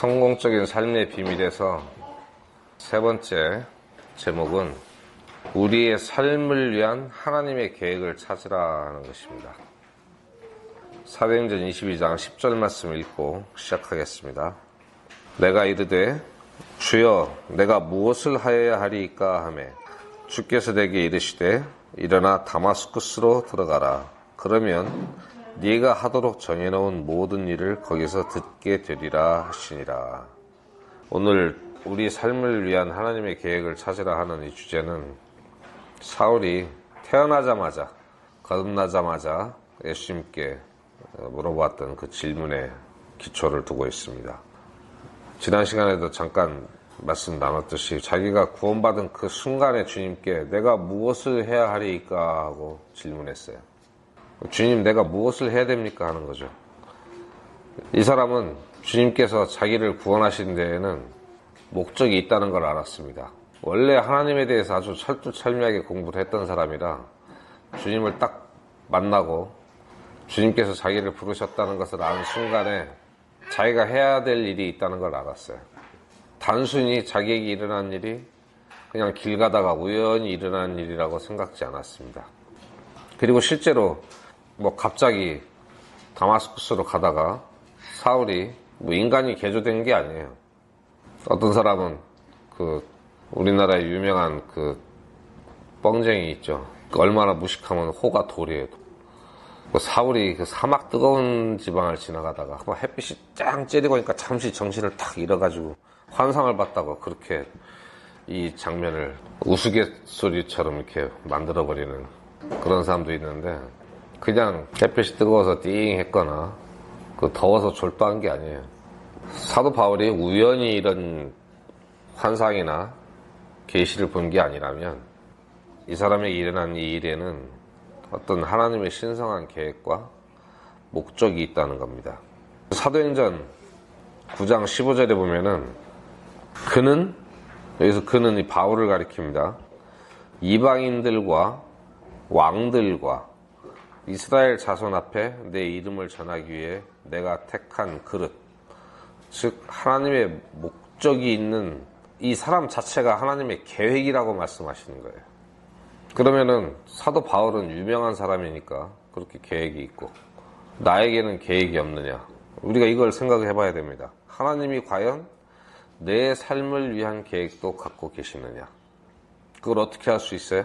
성공적인 삶의 비밀에서 세 번째 제목은 우리의 삶을 위한 하나님의 계획을 찾으라는 것입니다. 사도행전 22장 10절 말씀 읽고 시작하겠습니다. 내가 이르되 주여 내가 무엇을 하여야 하리이까 하매 주께서 내게 이르시되 일어나 다마스쿠스로 들어가라. 그러면 네가 하도록 정해놓은 모든 일을 거기서 듣게 되리라 하시니라. 오늘 우리 삶을 위한 하나님의 계획을 찾으라 하는 이 주제는 사울이 태어나자마자 거듭나자마자 예수님께 물어보았던 그 질문에 기초를 두고 있습니다. 지난 시간에도 잠깐 말씀 나눴듯이 자기가 구원받은 그 순간에 주님께 내가 무엇을 해야 하리이까 하고 질문했어요. 주님, 내가 무엇을 해야 됩니까? 하는 거죠. 이 사람은 주님께서 자기를 구원하신 데에는 목적이 있다는 걸 알았습니다. 원래 하나님에 대해서 아주 철두철미하게 공부를 했던 사람이라 주님을 딱 만나고 주님께서 자기를 부르셨다는 것을 아는 순간에 자기가 해야 될 일이 있다는 걸 알았어요. 단순히 자기에게 일어난 일이 그냥 길 가다가 우연히 일어난 일이라고 생각지 않았습니다. 그리고 실제로 갑자기 다마스쿠스로 가다가 사울이 인간이 개조된 게 아니에요. 어떤 사람은 우리나라의 유명한 뻥쟁이 있죠. 얼마나 무식하면 호가 돌이에요. 사울이 사막 뜨거운 지방을 지나가다가 햇빛이 짱 찌르고 오니까 잠시 정신을 탁 잃어가지고 환상을 봤다고 그렇게 이 장면을 우스갯소리처럼 이렇게 만들어버리는 그런 사람도 있는데, 그냥 햇빛이 뜨거워서 띵 했거나 더워서 졸도한 게 아니에요. 사도 바울이 우연히 이런 환상이나 계시를 본 게 아니라면 이 사람에게 일어난 이 일에는 어떤 하나님의 신성한 계획과 목적이 있다는 겁니다. 사도행전 9장 15절에 보면은 여기서 그는 이 바울을 가리킵니다. 이방인들과 왕들과 이스라엘 자손 앞에 내 이름을 전하기 위해 내가 택한 그릇, 즉 하나님의 목적이 있는 이 사람 자체가 하나님의 계획이라고 말씀하시는 거예요. 그러면은 사도 바울은 유명한 사람이니까 그렇게 계획이 있고 나에게는 계획이 없느냐? 우리가 이걸 생각해 봐야 됩니다. 하나님이 과연 내 삶을 위한 계획도 갖고 계시느냐? 그걸 어떻게 할 수 있어요?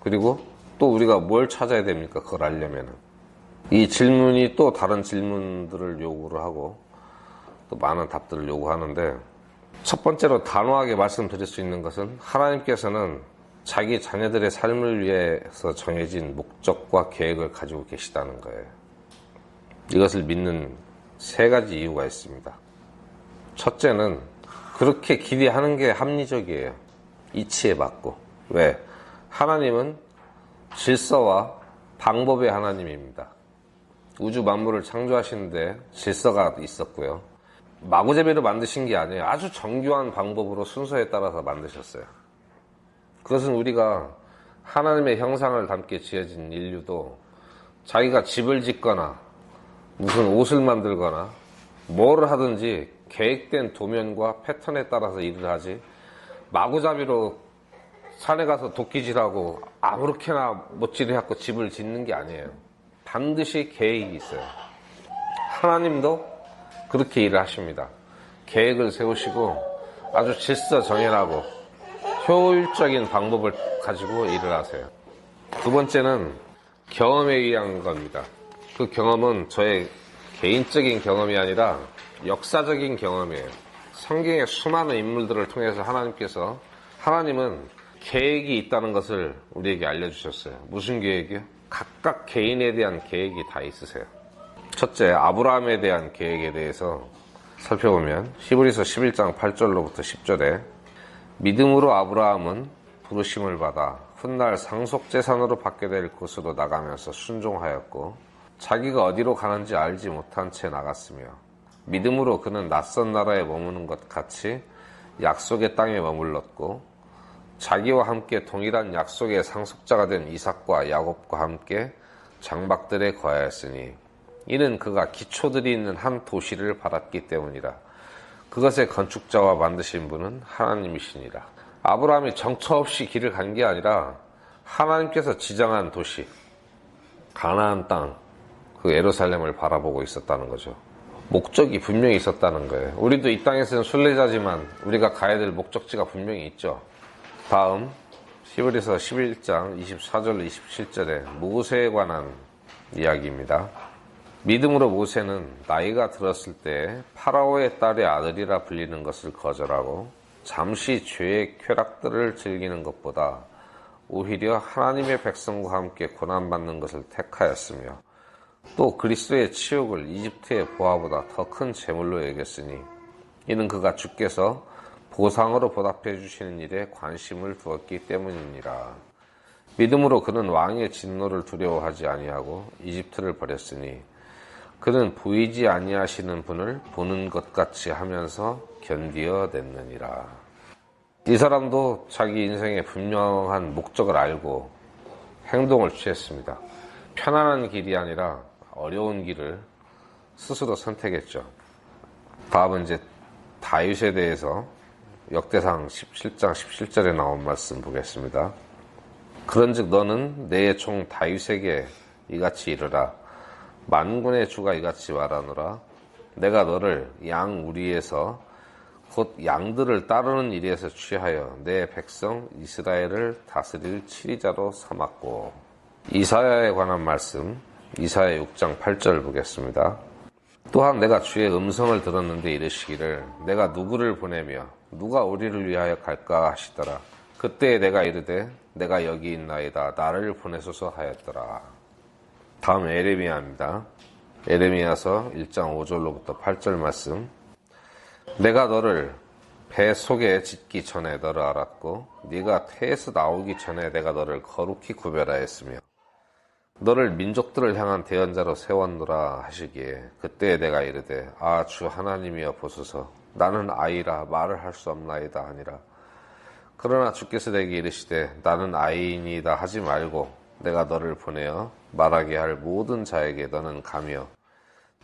그리고 또 우리가 뭘 찾아야 됩니까? 그걸 알려면은. 이 질문이 또 다른 질문들을 요구를 하고 또 많은 답들을 요구하는데, 첫 번째로 단호하게 말씀드릴 수 있는 것은 하나님께서는 자기 자녀들의 삶을 위해서 정해진 목적과 계획을 가지고 계시다는 거예요. 이것을 믿는 세 가지 이유가 있습니다. 첫째는 그렇게 기대하는 게 합리적이에요. 이치에 맞고. 왜? 하나님은 질서와 방법의 하나님입니다. 우주 만물을 창조하시는데 질서가 있었고요. 마구잡이로 만드신 게 아니에요. 아주 정교한 방법으로 순서에 따라서 만드셨어요. 그것은 우리가 하나님의 형상을 담게 지어진 인류도 자기가 집을 짓거나 무슨 옷을 만들거나 뭐를 하든지 계획된 도면과 패턴에 따라서 일을 하지, 마구잡이로 산에 가서 도끼질하고 아무렇게나 못질해갖고 집을 짓는 게 아니에요. 반드시 계획이 있어요. 하나님도 그렇게 일을 하십니다. 계획을 세우시고 아주 질서 정연하고 효율적인 방법을 가지고 일을 하세요. 두 번째는 경험에 의한 겁니다. 그 경험은 저의 개인적인 경험이 아니라 역사적인 경험이에요. 성경의 수많은 인물들을 통해서 하나님은 계획이 있다는 것을 우리에게 알려주셨어요. 무슨 계획이요? 각각 개인에 대한 계획이 다 있으세요. 첫째, 아브라함에 대한 계획에 대해서 살펴보면 히브리서 11장 8절로부터 10절에 믿음으로 아브라함은 부르심을 받아 훗날 상속재산으로 받게 될 곳으로 나가면서 순종하였고 자기가 어디로 가는지 알지 못한 채 나갔으며 믿음으로 그는 낯선 나라에 머무는 것 같이 약속의 땅에 머물렀고 자기와 함께 동일한 약속의 상속자가 된 이삭과 야곱과 함께 장막들에 거하였으니 이는 그가 기초들이 있는 한 도시를 받았기 때문이라. 그것의 건축자와 만드신 분은 하나님이시니라. 아브라함이 정처 없이 길을 간 게 아니라 하나님께서 지정한 도시, 가나안 땅, 그 예루살렘을 바라보고 있었다는 거죠. 목적이 분명히 있었다는 거예요. 우리도 이 땅에서는 순례자지만 우리가 가야 될 목적지가 분명히 있죠. 다음 히브리서 11장 24절로 27절에 모세에 관한 이야기입니다. 믿음으로 모세는 나이가 들었을 때 파라오의 딸의 아들이라 불리는 것을 거절하고 잠시 죄의 쾌락들을 즐기는 것보다 오히려 하나님의 백성과 함께 고난받는 것을 택하였으며 또 그리스도의 치욕을 이집트의 보화보다 더 큰 재물로 여겼으니 이는 그가 주께서 보상으로 보답해 주시는 일에 관심을 두었기 때문이니라. 믿음으로 그는 왕의 진노를 두려워하지 아니하고 이집트를 버렸으니 그는 보이지 아니하시는 분을 보는 것 같이 하면서 견디어냈느니라. 이 사람도 자기 인생의 분명한 목적을 알고 행동을 취했습니다. 편안한 길이 아니라 어려운 길을 스스로 선택했죠. 다음은 이제 다윗에 대해서 역대상 17장 17절에 나온 말씀 보겠습니다. 그런즉 너는 내 종 다윗에게 이같이 이르라. 만군의 주가 이같이 말하노라. 내가 너를 양 우리에서 곧 양들을 따르는 일에서 취하여 내 백성 이스라엘을 다스릴 치리자로 삼았고. 이사야에 관한 말씀, 이사야 6장 8절 보겠습니다. 또한 내가 주의 음성을 들었는데 이르시기를 내가 누구를 보내며 누가 우리를 위하여 갈까 하시더라. 그때 내가 이르되 내가 여기 있나이다. 나를 보내소서 하였더라. 다음 에레미야입니다. 에레미야서 1장 5절로부터 8절 말씀. 내가 너를 배 속에 짓기 전에 너를 알았고 네가 태에서 나오기 전에 내가 너를 거룩히 구별하였으며 너를 민족들을 향한 대언자로 세웠노라 하시기에 그때 내가 이르되 아 주 하나님이여 보소서 나는 아이라 말을 할 수 없나이다 하니라. 그러나 주께서 내게 이르시되 나는 아이이니이다 하지 말고 내가 너를 보내어 말하게 할 모든 자에게 너는 가며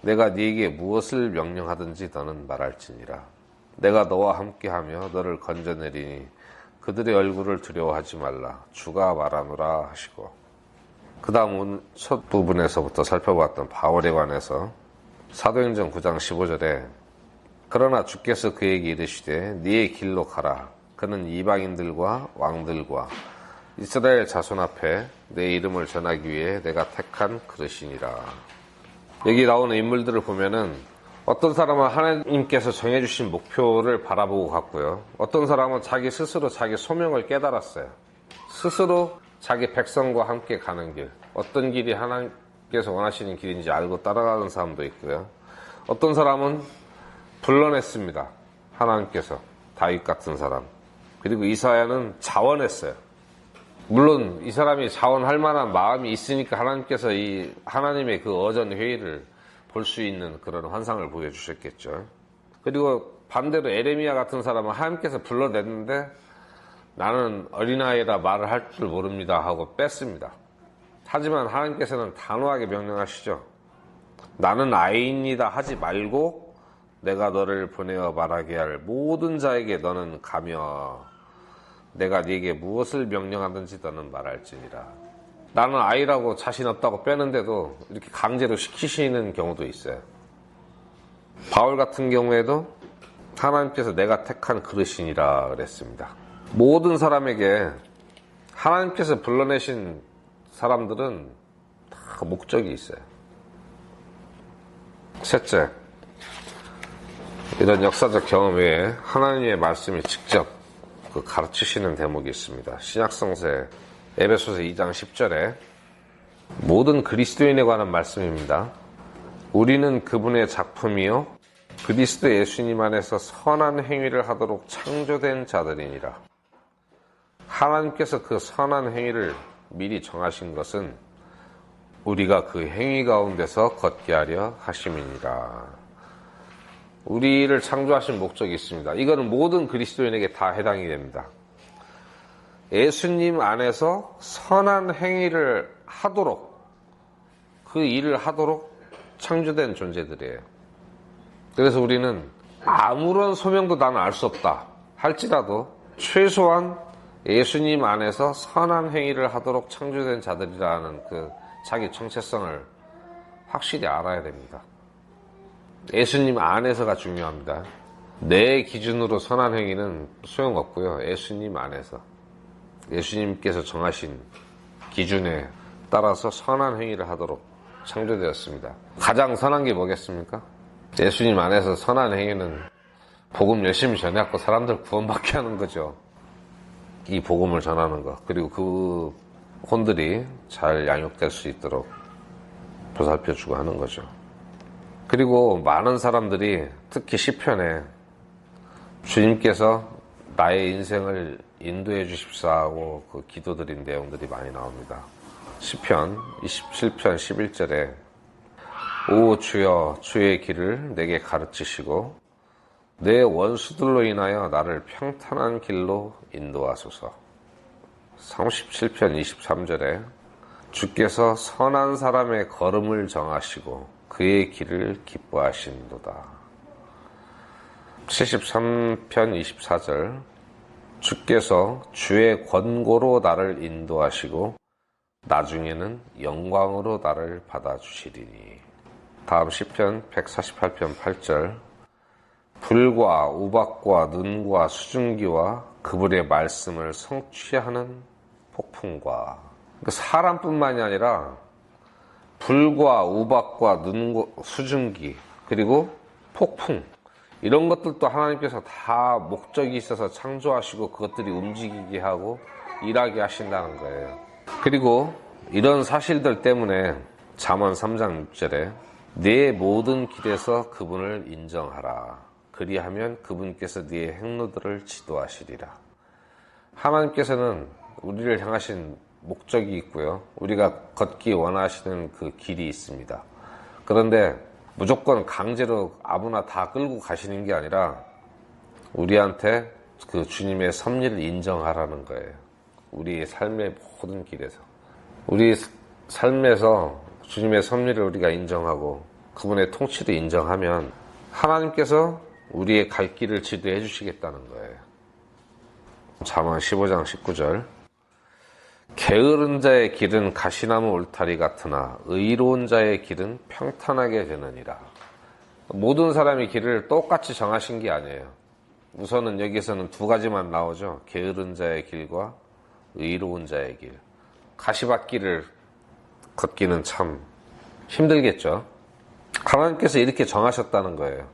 내가 네게 무엇을 명령하든지 너는 말할지니라. 내가 너와 함께하며 너를 건져내리니 그들의 얼굴을 두려워하지 말라. 주가 말하노라 하시고. 그 다음 첫 부분에서부터 살펴봤던 바울에 관해서 사도행전 9장 15절에 그러나 주께서 그에게 이르시되 네의 길로 가라. 그는 이방인들과 왕들과 이스라엘 자손 앞에 내 이름을 전하기 위해 내가 택한 그릇이니라. 여기 나오는 인물들을 보면은 어떤 사람은 하나님께서 정해주신 목표를 바라보고 갔고요. 어떤 사람은 자기 스스로 자기 소명을 깨달았어요. 스스로 자기 백성과 함께 가는 길, 어떤 길이 하나님께서 원하시는 길인지 알고 따라가는 사람도 있고요. 어떤 사람은 불러냈습니다. 하나님께서 다윗 같은 사람. 그리고 이사야는 자원했어요. 물론 이 사람이 자원할 만한 마음이 있으니까 하나님께서 이 하나님의 그 어전 회의를 볼 수 있는 그런 환상을 보여주셨겠죠. 그리고 반대로 에레미야 같은 사람은 하나님께서 불러냈는데 나는 어린아이라 말을 할 줄 모릅니다 하고 뺐습니다. 하지만 하나님께서는 단호하게 명령하시죠. 나는 아이입니다 하지 말고 내가 너를 보내어 말하게 할 모든 자에게 너는 가며 내가 네게 무엇을 명령하든지 너는 말할지니라. 나는 아이라고 자신 없다고 빼는데도 이렇게 강제로 시키시는 경우도 있어요. 바울 같은 경우에도 하나님께서 내가 택한 그릇이니라 그랬습니다. 모든 사람에게 하나님께서 불러내신 사람들은 다 목적이 있어요. 셋째, 이런 역사적 경험 외에 하나님의 말씀이 직접 가르치시는 대목이 있습니다. 신약성서 에베소서 2장 10절에 모든 그리스도인에 관한 말씀입니다. 우리는 그분의 작품이요 그리스도 예수님 안에서 선한 행위를 하도록 창조된 자들이니라. 하나님께서 그 선한 행위를 미리 정하신 것은 우리가 그 행위 가운데서 걷게 하려 하심이니라. 우리를 창조하신 목적이 있습니다. 이거는 모든 그리스도인에게 다 해당이 됩니다. 예수님 안에서 선한 행위를 하도록, 그 일을 하도록 창조된 존재들이에요. 그래서 우리는 아무런 소명도 나는 알 수 없다 할지라도 최소한 예수님 안에서 선한 행위를 하도록 창조된 자들이라는 그 자기 정체성을 확실히 알아야 됩니다. 예수님 안에서가 중요합니다. 내 기준으로 선한 행위는 소용없고요. 예수님 안에서 예수님께서 정하신 기준에 따라서 선한 행위를 하도록 창조되었습니다. 가장 선한 게 뭐겠습니까? 예수님 안에서 선한 행위는 복음 열심히 전해갖고 사람들 구원받게 하는 거죠. 이 복음을 전하는 것, 그리고 그 혼들이 잘 양육될 수 있도록 보살펴주고 하는 거죠. 그리고 많은 사람들이 특히 시편에 주님께서 나의 인생을 인도해 주십사하고 그 기도드린 내용들이 많이 나옵니다. 시편 27편 11절에 오 주여 주의 길을 내게 가르치시고 내 원수들로 인하여 나를 평탄한 길로 인도하소서. 37편 23절에 주께서 선한 사람의 걸음을 정하시고 그의 길을 기뻐하신도다. 73편 24절 주께서 주의 권고로 나를 인도하시고 나중에는 영광으로 나를 받아주시리니. 다음 시편 148편 8절 불과 우박과 눈과 수증기와 그분의 말씀을 성취하는 폭풍과. 사람뿐만이 아니라 불과 우박과 눈과 수증기 그리고 폭풍 이런 것들도 하나님께서 다 목적이 있어서 창조하시고 그것들이 움직이게 하고 일하게 하신다는 거예요. 그리고 이런 사실들 때문에 잠언 3장 6절에 내 모든 길에서 그분을 인정하라. 그리하면 그분께서 네 행로들을 지도하시리라. 하나님께서는 우리를 향하신 목적이 있고요. 우리가 걷기 원하시는 그 길이 있습니다. 그런데 무조건 강제로 아무나 다 끌고 가시는 게 아니라 우리한테 그 주님의 섭리를 인정하라는 거예요. 우리의 삶의 모든 길에서. 우리 삶에서 주님의 섭리를 우리가 인정하고 그분의 통치를 인정하면 하나님께서 우리의 갈 길을 지도해 주시겠다는 거예요. 잠언 15장 19절 게으른 자의 길은 가시나무 울타리 같으나 의로운 자의 길은 평탄하게 되느니라. 모든 사람의 길을 똑같이 정하신 게 아니에요. 우선은 여기서는 두 가지만 나오죠. 게으른 자의 길과 의로운 자의 길. 가시밭길을 걷기는 참 힘들겠죠. 하나님께서 이렇게 정하셨다는 거예요.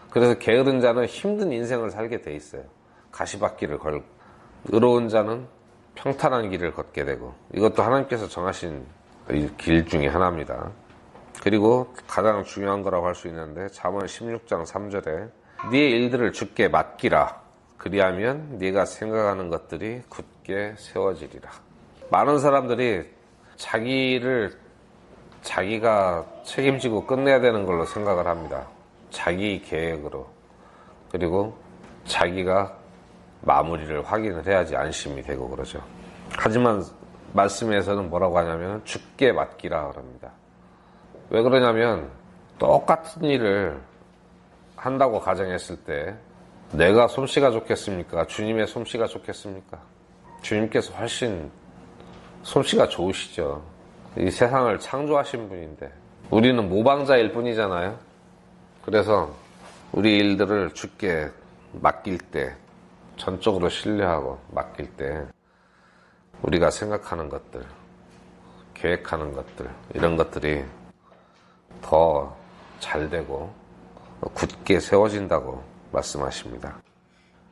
그래서 게으른 자는 힘든 인생을 살게 돼 있어요. 가시밭길을 걸고 의로운 자는 평탄한 길을 걷게 되고 이것도 하나님께서 정하신 길 중에 하나입니다. 그리고 가장 중요한 거라고 할 수 있는데 잠언 16장 3절에 네 일들을 주께 맡기라. 그리하면 네가 생각하는 것들이 굳게 세워지리라. 많은 사람들이 자기를 자기가 책임지고 끝내야 되는 걸로 생각을 합니다. 자기 계획으로. 그리고 자기가 마무리를 확인을 해야지 안심이 되고 그러죠. 하지만 말씀에서는 뭐라고 하냐면 주께 맡기라 그럽니다. 왜 그러냐면 똑같은 일을 한다고 가정했을 때 내가 솜씨가 좋겠습니까? 주님의 솜씨가 좋겠습니까? 주님께서 훨씬 솜씨가 좋으시죠. 이 세상을 창조하신 분인데 우리는 모방자일 뿐이잖아요. 그래서 우리 일들을 주께 맡길 때 전적으로 신뢰하고 맡길 때 우리가 생각하는 것들, 계획하는 것들 이런 것들이 더 잘 되고 굳게 세워진다고 말씀하십니다.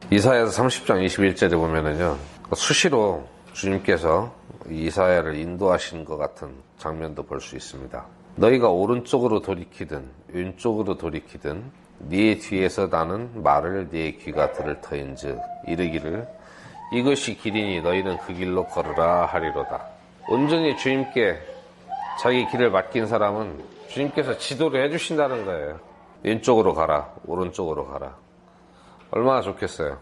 이사야서 30장 21절에 보면은요, 수시로 주님께서 이사야를 인도하신 것 같은 장면도 볼 수 있습니다. 너희가 오른쪽으로 돌이키든 왼쪽으로 돌이키든 네 뒤에서 나는 말을 네 귀가 들을 터인즉 이르기를 이것이 길이니 너희는 그 길로 걸으라 하리로다. 온전히 주님께 자기 길을 맡긴 사람은 주님께서 지도를 해주신다는 거예요. 왼쪽으로 가라, 오른쪽으로 가라. 얼마나 좋겠어요.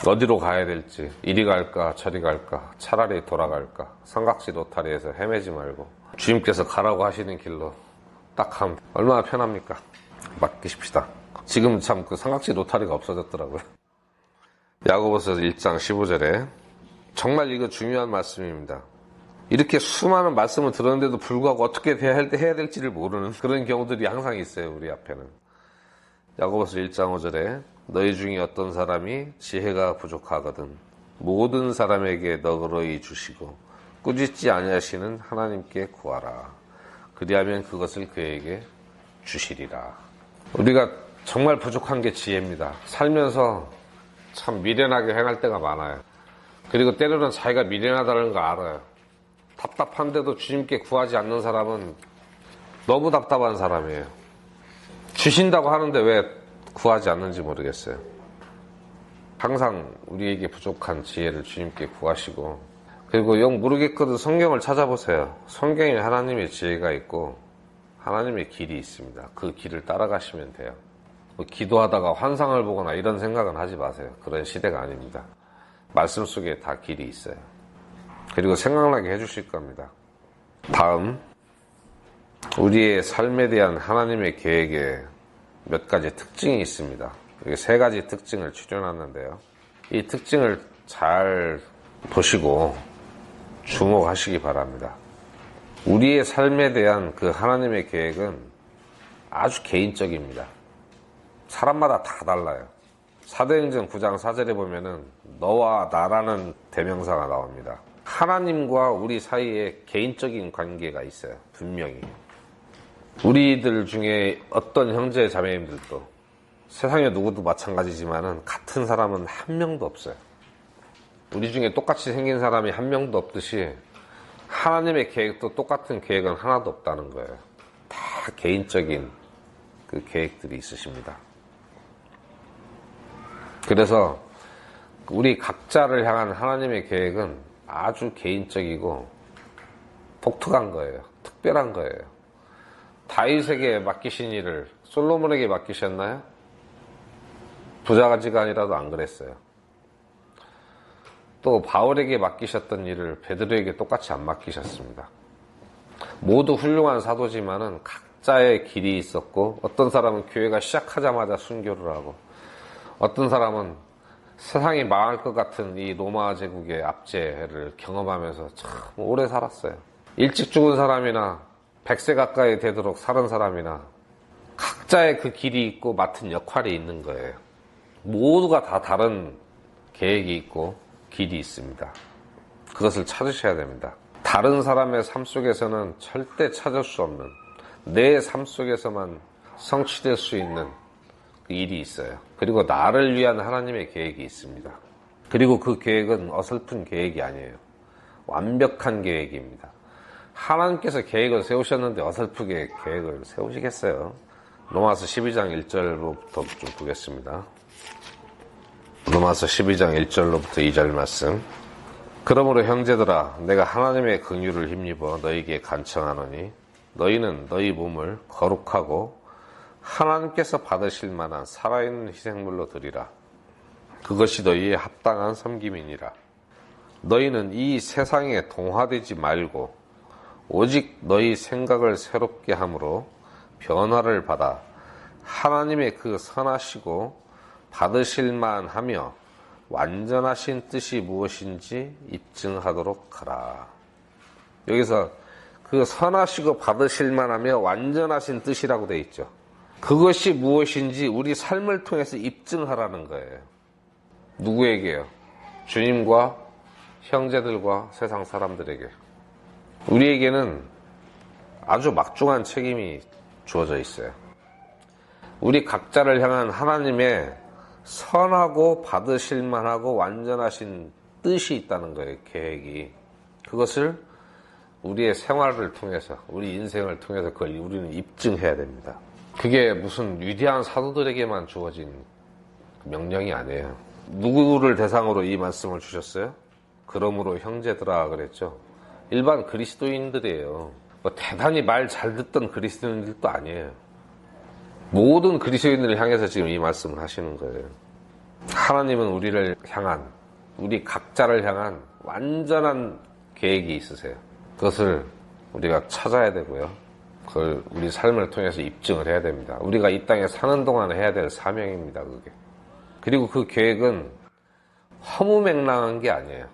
어디로 가야 될지, 이리 갈까 저리 갈까, 차라리 돌아갈까, 삼각지 로타리에서 헤매지 말고 주님께서 가라고 하시는 길로 딱 하면 얼마나 편합니까? 맡기십시다. 지금 참 그 삼각지 로타리가 없어졌더라고요. 야고보서 1장 15절에 정말 이거 중요한 말씀입니다. 이렇게 수많은 말씀을 들었는데도 불구하고 어떻게 해야 될지를 모르는 그런 경우들이 항상 있어요. 우리 앞에는. 야고보서 1장 5절에 너희 중에 어떤 사람이 지혜가 부족하거든 모든 사람에게 너그러이 주시고 꾸짖지 아니하시는 하나님께 구하라. 그리하면 그것을 그에게 주시리라. 우리가 정말 부족한 게 지혜입니다. 살면서 참 미련하게 행할 때가 많아요. 그리고 때로는 자기가 미련하다는 걸 알아요. 답답한데도 주님께 구하지 않는 사람은 너무 답답한 사람이에요. 주신다고 하는데 왜 구하지 않는지 모르겠어요. 항상 우리에게 부족한 지혜를 주님께 구하시고, 그리고 영 모르겠거든 성경을 찾아보세요. 성경에 하나님의 지혜가 있고 하나님의 길이 있습니다. 그 길을 따라가시면 돼요. 기도하다가 환상을 보거나 이런 생각은 하지 마세요. 그런 시대가 아닙니다. 말씀 속에 다 길이 있어요. 그리고 생각나게 해주실 겁니다. 다음, 우리의 삶에 대한 하나님의 계획에 몇 가지 특징이 있습니다. 여기 세 가지 특징을 추려놨는데요. 이 특징을 잘 보시고 주목하시기 바랍니다. 우리의 삶에 대한 그 하나님의 계획은 아주 개인적입니다. 사람마다 다 달라요. 사도행전 9장 4절에 보면은 너와 나라는 대명사가 나옵니다. 하나님과 우리 사이에 개인적인 관계가 있어요. 분명히. 우리들 중에 어떤 형제 자매님들도 세상에 누구도 마찬가지지만은 같은 사람은 한 명도 없어요. 우리 중에 똑같이 생긴 사람이 한 명도 없듯이 하나님의 계획도 똑같은 계획은 하나도 없다는 거예요. 다 개인적인 그 계획들이 있으십니다. 그래서 우리 각자를 향한 하나님의 계획은 아주 개인적이고 독특한 거예요. 특별한 거예요. 다윗에게 맡기신 일을 솔로몬에게 맡기셨나요? 부자가지간이라도 안 그랬어요. 또 바울에게 맡기셨던 일을 베드로에게 똑같이 안 맡기셨습니다. 모두 훌륭한 사도지만은 각자의 길이 있었고, 어떤 사람은 교회가 시작하자마자 순교를 하고, 어떤 사람은 세상이 망할 것 같은 이 로마 제국의 압제를 경험하면서 참 오래 살았어요. 일찍 죽은 사람이나 100세 가까이 되도록 살은 사람이나 각자의 그 길이 있고 맡은 역할이 있는 거예요. 모두가 다 다른 계획이 있고 길이 있습니다. 그것을 찾으셔야 됩니다. 다른 사람의 삶 속에서는 절대 찾을 수 없는, 내 삶 속에서만 성취될 수 있는 그 일이 있어요. 그리고 나를 위한 하나님의 계획이 있습니다. 그리고 그 계획은 어설픈 계획이 아니에요. 완벽한 계획입니다. 하나님께서 계획을 세우셨는데 어설프게 계획을 세우시겠어요? 로마서 12장 1절로부터 좀 보겠습니다. 로마서 12장 1절로부터 2절 말씀. 그러므로 형제들아, 내가 하나님의 긍휼을 힘입어 너희에게 간청하노니 너희는 너희 몸을 거룩하고 하나님께서 받으실 만한 살아있는 희생물로 드리라. 그것이 너희의 합당한 섬김이니라. 너희는 이 세상에 동화되지 말고 오직 너희 생각을 새롭게 함으로 변화를 받아 하나님의 그 선하시고 받으실 만하며 완전하신 뜻이 무엇인지 입증하도록 하라. 여기서 그 선하시고 받으실 만하며 완전하신 뜻이라고 되어 있죠. 그것이 무엇인지 우리 삶을 통해서 입증하라는 거예요. 누구에게요? 주님과 형제들과 세상 사람들에게. 우리에게는 아주 막중한 책임이 주어져 있어요. 우리 각자를 향한 하나님의 선하고 받으실 만하고 완전하신 뜻이 있다는 거예요. 계획이. 그것을 우리의 생활을 통해서, 우리 인생을 통해서 그걸 우리는 입증해야 됩니다. 그게 무슨 위대한 사도들에게만 주어진 명령이 아니에요. 누구를 대상으로 이 말씀을 주셨어요? 그러므로 형제들아 그랬죠. 일반 그리스도인들이에요. 뭐 대단히 말 잘 듣던 그리스도인들도 아니에요. 모든 그리스도인들을 향해서 지금 이 말씀을 하시는 거예요. 하나님은 우리를 향한, 우리 각자를 향한 완전한 계획이 있으세요. 그것을 우리가 찾아야 되고요. 그걸 우리 삶을 통해서 입증을 해야 됩니다. 우리가 이 땅에 사는 동안 해야 될 사명입니다, 그게. 그리고 그 계획은 허무맹랑한 게 아니에요.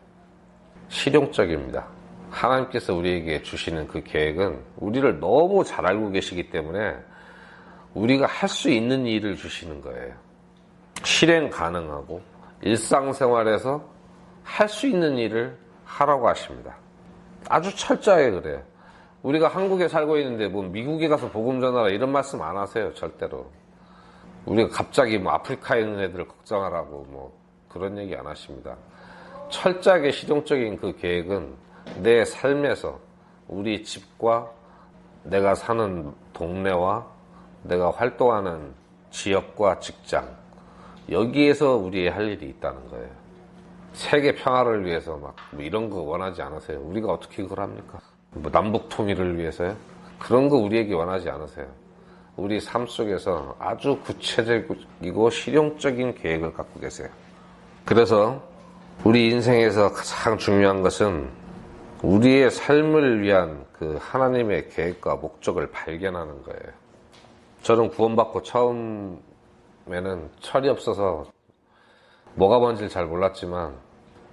실용적입니다. 하나님께서 우리에게 주시는 그 계획은 우리를 너무 잘 알고 계시기 때문에 우리가 할 수 있는 일을 주시는 거예요. 실행 가능하고 일상생활에서 할 수 있는 일을 하라고 하십니다. 아주 철저하게 그래요. 우리가 한국에 살고 있는데 뭐 미국에 가서 복음 전하라 이런 말씀 안 하세요, 절대로. 우리가 갑자기 뭐 아프리카에 있는 애들을 걱정하라고 뭐 그런 얘기 안 하십니다. 철저하게 실용적인 그 계획은 내 삶에서 우리 집과 내가 사는 동네와 내가 활동하는 지역과 직장, 여기에서 우리의 할 일이 있다는 거예요. 세계 평화를 위해서 막 뭐 이런 거 원하지 않으세요. 우리가 어떻게 그걸 합니까? 뭐 남북 통일을 위해서요? 그런 거 우리에게 원하지 않으세요. 우리 삶 속에서 아주 구체적이고 실용적인 계획을 갖고 계세요. 그래서 우리 인생에서 가장 중요한 것은 우리의 삶을 위한 그 하나님의 계획과 목적을 발견하는 거예요. 저는 구원받고 처음에는 철이 없어서 뭐가 뭔지를 잘 몰랐지만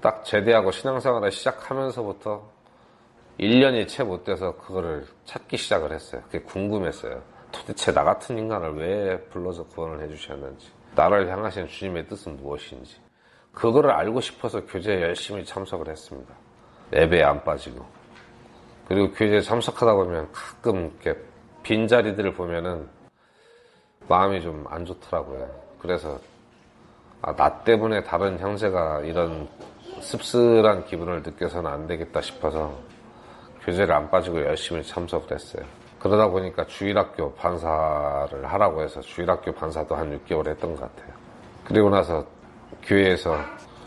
딱 제대하고 신앙생활을 시작하면서부터 1년이 채 못 돼서 그거를 찾기 시작을 했어요. 그게 궁금했어요. 도대체 나 같은 인간을 왜 불러서 구원을 해주셨는지, 나를 향하신 주님의 뜻은 무엇인지, 그거를 알고 싶어서 교제에 열심히 참석을 했습니다. 예배에 안 빠지고. 그리고 교제에 참석하다 보면 가끔 이렇게 빈자리들을 보면은 마음이 좀 안 좋더라고요. 그래서 나 때문에 다른 형제가 이런 씁쓸한 기분을 느껴서는 안 되겠다 싶어서 교제를 안 빠지고 열심히 참석을 했어요. 그러다 보니까 주일학교 반사를 하라고 해서 주일학교 반사도 한 6개월 했던 것 같아요. 그리고 나서 교회에서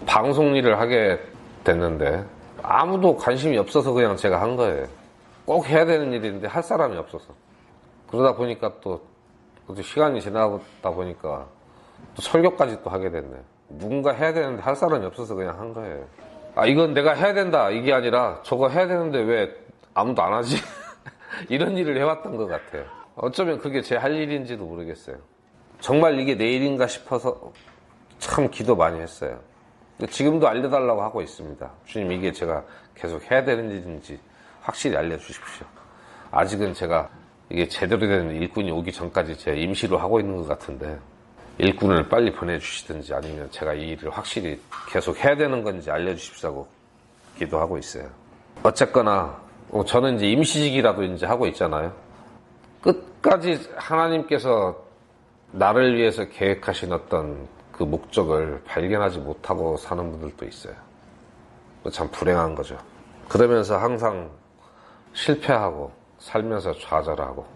방송 일을 하게 됐는데 아무도 관심이 없어서 그냥 제가 한 거예요. 꼭 해야 되는 일인데 할 사람이 없어서. 그러다 보니까 또 시간이 지나다 보니까 또 설교까지 또 하게 됐네. 누군가 해야 되는데 할 사람이 없어서 그냥 한 거예요. 이건 내가 해야 된다 이게 아니라 저거 해야 되는데 왜 아무도 안 하지? 이런 일을 해왔던 것 같아요. 어쩌면 그게 제 할 일인지도 모르겠어요. 정말 이게 내 일인가 싶어서 참 기도 많이 했어요. 지금도 알려달라고 하고 있습니다. 주님, 이게 제가 계속 해야 되는 일인지 확실히 알려주십시오. 아직은 제가 이게 제대로 된 일꾼이 오기 전까지 제가 임시로 하고 있는 것 같은데 일꾼을 빨리 보내주시든지 아니면 제가 이 일을 확실히 계속 해야 되는 건지 알려주십시오 기도하고 있어요. 어쨌거나 저는 이제 임시직이라도 이제 하고 있잖아요. 끝까지 하나님께서 나를 위해서 계획하신 어떤 그 목적을 발견하지 못하고 사는 분들도 있어요. 참 불행한 거죠. 그러면서 항상 실패하고 살면서 좌절하고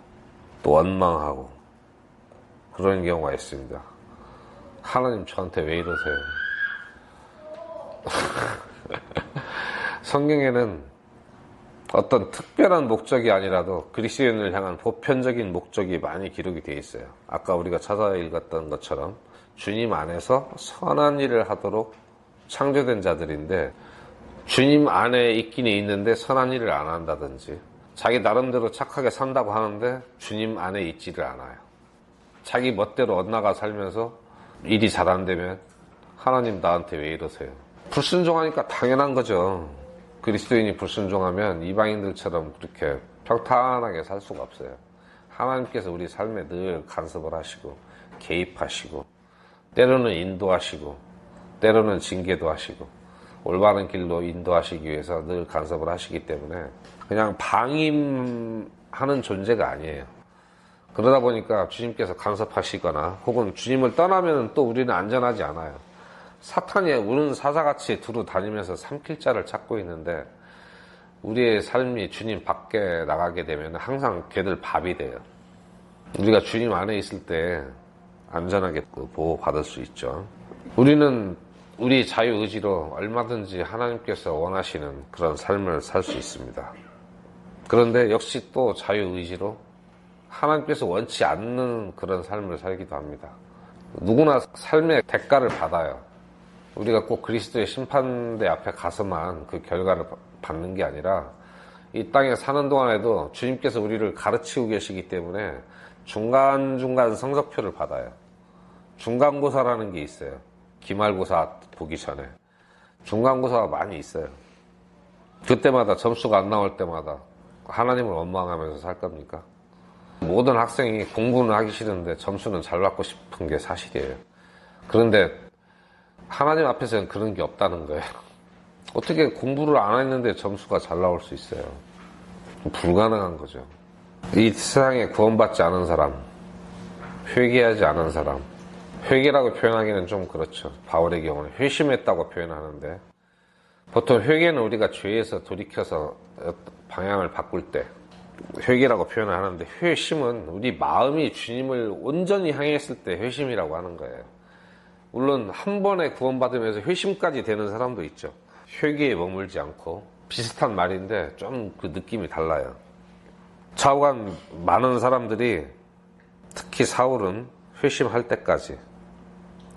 또 원망하고 그런 경우가 있습니다. 하나님 저한테 왜 이러세요? 성경에는 어떤 특별한 목적이 아니라도 그리스도인을 향한 보편적인 목적이 많이 기록이 되어 있어요. 아까 우리가 찾아 읽었던 것처럼 주님 안에서 선한 일을 하도록 창조된 자들인데 주님 안에 있긴 있는데 선한 일을 안 한다든지 자기 나름대로 착하게 산다고 하는데 주님 안에 있지를 않아요. 자기 멋대로 엇나가 살면서 일이 잘 안 되면 하나님 나한테 왜 이러세요? 불순종하니까 당연한 거죠. 그리스도인이 불순종하면 이방인들처럼 그렇게 평탄하게 살 수가 없어요. 하나님께서 우리 삶에 늘 간섭을 하시고 개입하시고 때로는 인도하시고 때로는 징계도 하시고 올바른 길로 인도하시기 위해서 늘 간섭을 하시기 때문에 그냥 방임하는 존재가 아니에요. 그러다 보니까 주님께서 간섭하시거나 혹은 주님을 떠나면 또 우리는 안전하지 않아요. 사탄이 우는 사자같이 두루 다니면서 삼킬 자를 찾고 있는데 우리의 삶이 주님 밖에 나가게 되면 항상 걔들 밥이 돼요. 우리가 주님 안에 있을 때 안전하게 보호받을 수 있죠. 우리는 우리 자유의지로 얼마든지 하나님께서 원하시는 그런 삶을 살 수 있습니다. 그런데 역시 또 자유의지로 하나님께서 원치 않는 그런 삶을 살기도 합니다. 누구나 삶의 대가를 받아요. 우리가 꼭 그리스도의 심판대 앞에 가서만 그 결과를 받는 게 아니라 이 땅에 사는 동안에도 주님께서 우리를 가르치고 계시기 때문에 중간중간 성적표를 받아요. 중간고사라는 게 있어요. 기말고사 보기 전에. 중간고사가 많이 있어요. 그때마다 점수가 안 나올 때마다 하나님을 원망하면서 살 겁니까? 모든 학생이 공부는 하기 싫은데 점수는 잘 받고 싶은 게 사실이에요. 그런데 하나님 앞에서는 그런 게 없다는 거예요. 어떻게 공부를 안 했는데 점수가 잘 나올 수 있어요? 불가능한 거죠. 이 세상에 구원받지 않은 사람, 회개하지 않은 사람, 회개라고 표현하기는 좀 그렇죠. 바울의 경우는 회심했다고 표현하는데, 보통 회개는 우리가 죄에서 돌이켜서 방향을 바꿀 때 회개라고 표현을 하는데, 회심은 우리 마음이 주님을 온전히 향했을 때 회심이라고 하는 거예요. 물론 한 번에 구원받으면서 회심까지 되는 사람도 있죠. 회개에 머물지 않고. 비슷한 말인데 좀 그 느낌이 달라요. 좌우간 많은 사람들이, 특히 사울은 회심할 때까지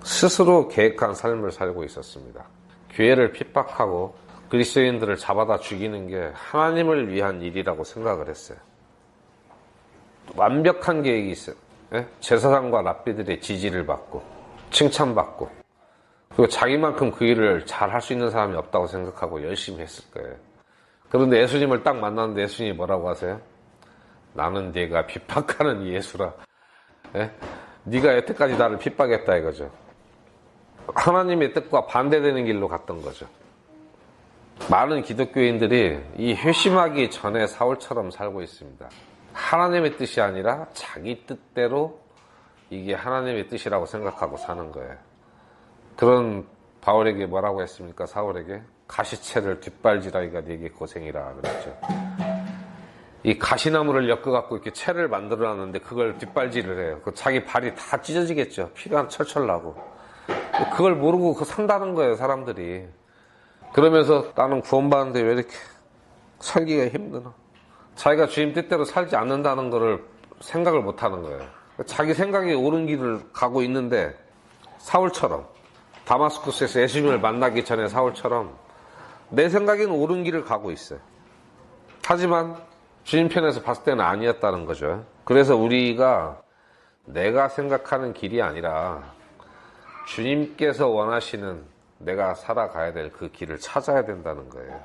스스로 계획한 삶을 살고 있었습니다. 교회를 핍박하고 그리스도인들을 잡아다 죽이는 게 하나님을 위한 일이라고 생각을 했어요. 완벽한 계획이 있어요. 제사장과 랍비들의 지지를 받고 칭찬받고, 그리고 자기만큼 그 일을 잘 할 수 있는 사람이 없다고 생각하고 열심히 했을 거예요. 그런데 예수님을 딱 만났는데 예수님이 뭐라고 하세요? 나는 네가 핍박하는 예수라. 네가 여태까지 나를 핍박했다 이거죠. 하나님의 뜻과 반대되는 길로 갔던 거죠. 많은 기독교인들이 이 회심하기 전에 사울처럼 살고 있습니다. 하나님의 뜻이 아니라 자기 뜻대로 이게 하나님의 뜻이라고 생각하고 사는 거예요. 그런 바울에게 뭐라고 했습니까? 사울에게 가시채를 뒷발질하기가 네게 고생이라 그랬죠. 이 가시나무를 엮어갖고 이렇게 채를 만들어놨는데 그걸 뒷발질을 해요. 자기 발이 다 찢어지겠죠. 피가 철철 나고. 그걸 모르고 그거 산다는 거예요, 사람들이. 그러면서 나는 구원받는데 왜 이렇게 살기가 힘드나. 자기가 주님 뜻대로 살지 않는다는 거를 생각을 못 하는 거예요. 자기 생각이 옳은 길을 가고 있는데, 사울처럼, 다마스쿠스에서 예수님을 만나기 전에 사울처럼 내 생각에는 옳은 길을 가고 있어요. 하지만 주님 편에서 봤을 때는 아니었다는 거죠. 그래서 우리가 내가 생각하는 길이 아니라 주님께서 원하시는 내가 살아가야 될 그 길을 찾아야 된다는 거예요.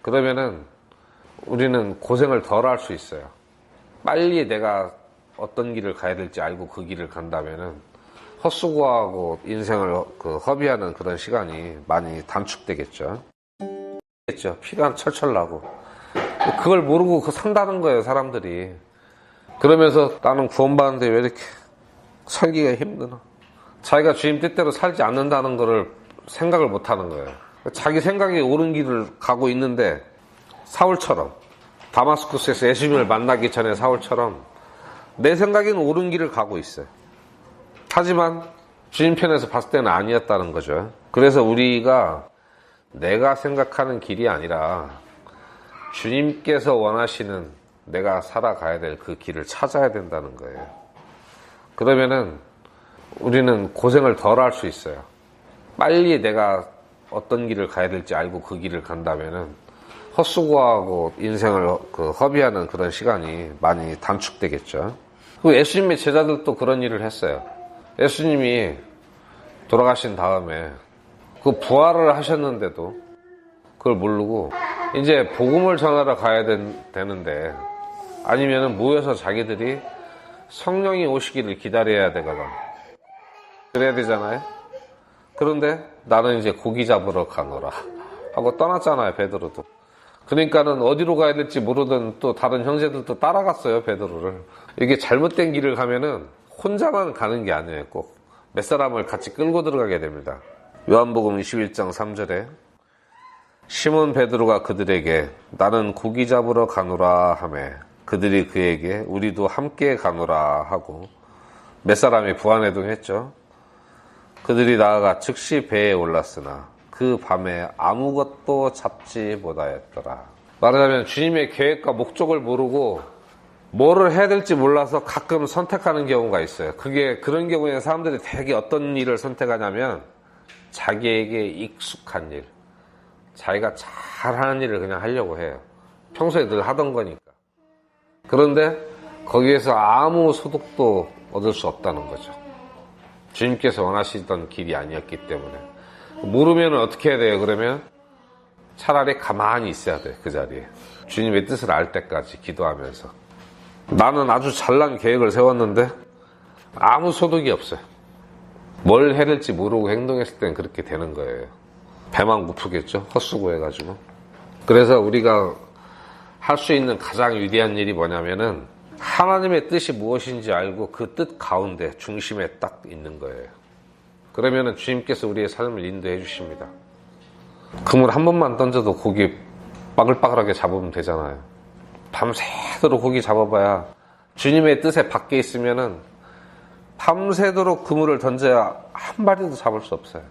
그러면은 우리는 고생을 덜 할 수 있어요. 빨리 내가 어떤 길을 가야 될지 알고 그 길을 간다면은 헛수고하고 인생을 허비하는 그런 시간이 많이 단축되겠죠. 피가 철철 나고. 그걸 모르고 그거 산다는 거예요, 사람들이. 그러면서 나는 구원받는데 왜 이렇게 살기가 힘드나. 자기가 주님 뜻대로 살지 않는다는 거를 생각을 못 하는 거예요. 자기 생각이 옳은 길을 가고 있는데, 사울처럼, 다마스쿠스에서 예수님을 만나기 전에 사울처럼 내 생각에는 옳은 길을 가고 있어요. 하지만 주님 편에서 봤을 때는 아니었다는 거죠. 그래서 우리가 내가 생각하는 길이 아니라 주님께서 원하시는 내가 살아가야 될 그 길을 찾아야 된다는 거예요. 그러면은 우리는 고생을 덜 할 수 있어요. 빨리 내가 어떤 길을 가야 될지 알고 그 길을 간다면은 헛수고하고 인생을 허비하는 그런 시간이 많이 단축되겠죠. 그리고 예수님의 제자들도 그런 일을 했어요. 예수님이 돌아가신 다음에 그 부활을 하셨는데도 그걸 모르고 이제 복음을 전하러 가야 되는데, 아니면은 모여서 자기들이 성령이 오시기를 기다려야 되거든. 그래야 되잖아요. 그런데 나는 이제 고기 잡으러 가노라 하고 떠났잖아요, 베드로도. 그러니까는 어디로 가야 될지 모르던 또 다른 형제들도 따라갔어요, 베드로를. 이게 잘못된 길을 가면은 혼자만 가는 게 아니에요. 꼭 몇 사람을 같이 끌고 들어가게 됩니다. 요한복음 21장 3절에 시몬 베드로가 그들에게 나는 고기 잡으러 가노라 하매 그들이 그에게 우리도 함께 가노라 하고 몇 사람이 부안해동했죠. 그들이 나아가 즉시 배에 올랐으나 그 밤에 아무것도 잡지 못하였더라. 말하자면 주님의 계획과 목적을 모르고 뭐를 해야 될지 몰라서 가끔 선택하는 경우가 있어요. 그런 경우에 사람들이 되게 어떤 일을 선택하냐면 자기에게 익숙한 일, 자기가 잘하는 일을 그냥 하려고 해요. 평소에 늘 하던 거니까. 그런데 거기에서 아무 소득도 얻을 수 없다는 거죠. 주님께서 원하시던 길이 아니었기 때문에. 모르면 어떻게 해야 돼요? 그러면 차라리 가만히 있어야 돼, 그 자리에. 주님의 뜻을 알 때까지 기도하면서. 나는 아주 잘난 계획을 세웠는데 아무 소득이 없어요. 뭘 해야 될지 모르고 행동했을 땐 그렇게 되는 거예요. 배만 고프겠죠? 헛수고해가지고. 그래서 우리가 할 수 있는 가장 위대한 일이 뭐냐면은 하나님의 뜻이 무엇인지 알고 그 뜻 가운데 중심에 딱 있는 거예요. 그러면은 주님께서 우리의 삶을 인도해 주십니다. 그물 한 번만 던져도 고기 빠글빠글하게 잡으면 되잖아요. 밤새도록 고기 잡아봐야 주님의 뜻에 밖에 있으면은 밤새도록 그물을 던져야 한 마리도 잡을 수 없어요.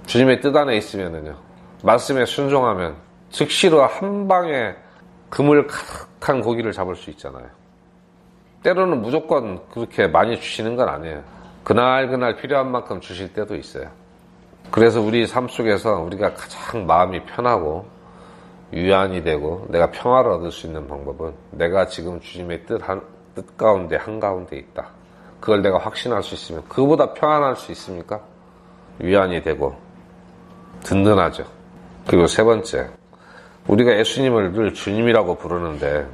주님의 뜻 안에 있으면은요, 말씀에 순종하면 즉시로 한 방에 그물 가득한 고기를 잡을 수 있잖아요. 때로는 무조건 그렇게 많이 주시는 건 아니에요. 그날 필요한 만큼 주실 때도 있어요. 그래서 우리 삶 속에서 우리가 가장 마음이 편하고 유한이 되고 내가 평화를 얻을 수 있는 방법은 내가 지금 주님의 뜻 가운데 한가운데 있다. 그걸 내가 확신할 수 있으면 그보다 평안할 수 있습니까? 위안이 되고 든든하죠. 그리고 세 번째, 우리가 예수님을 늘 주님이라고 부르는데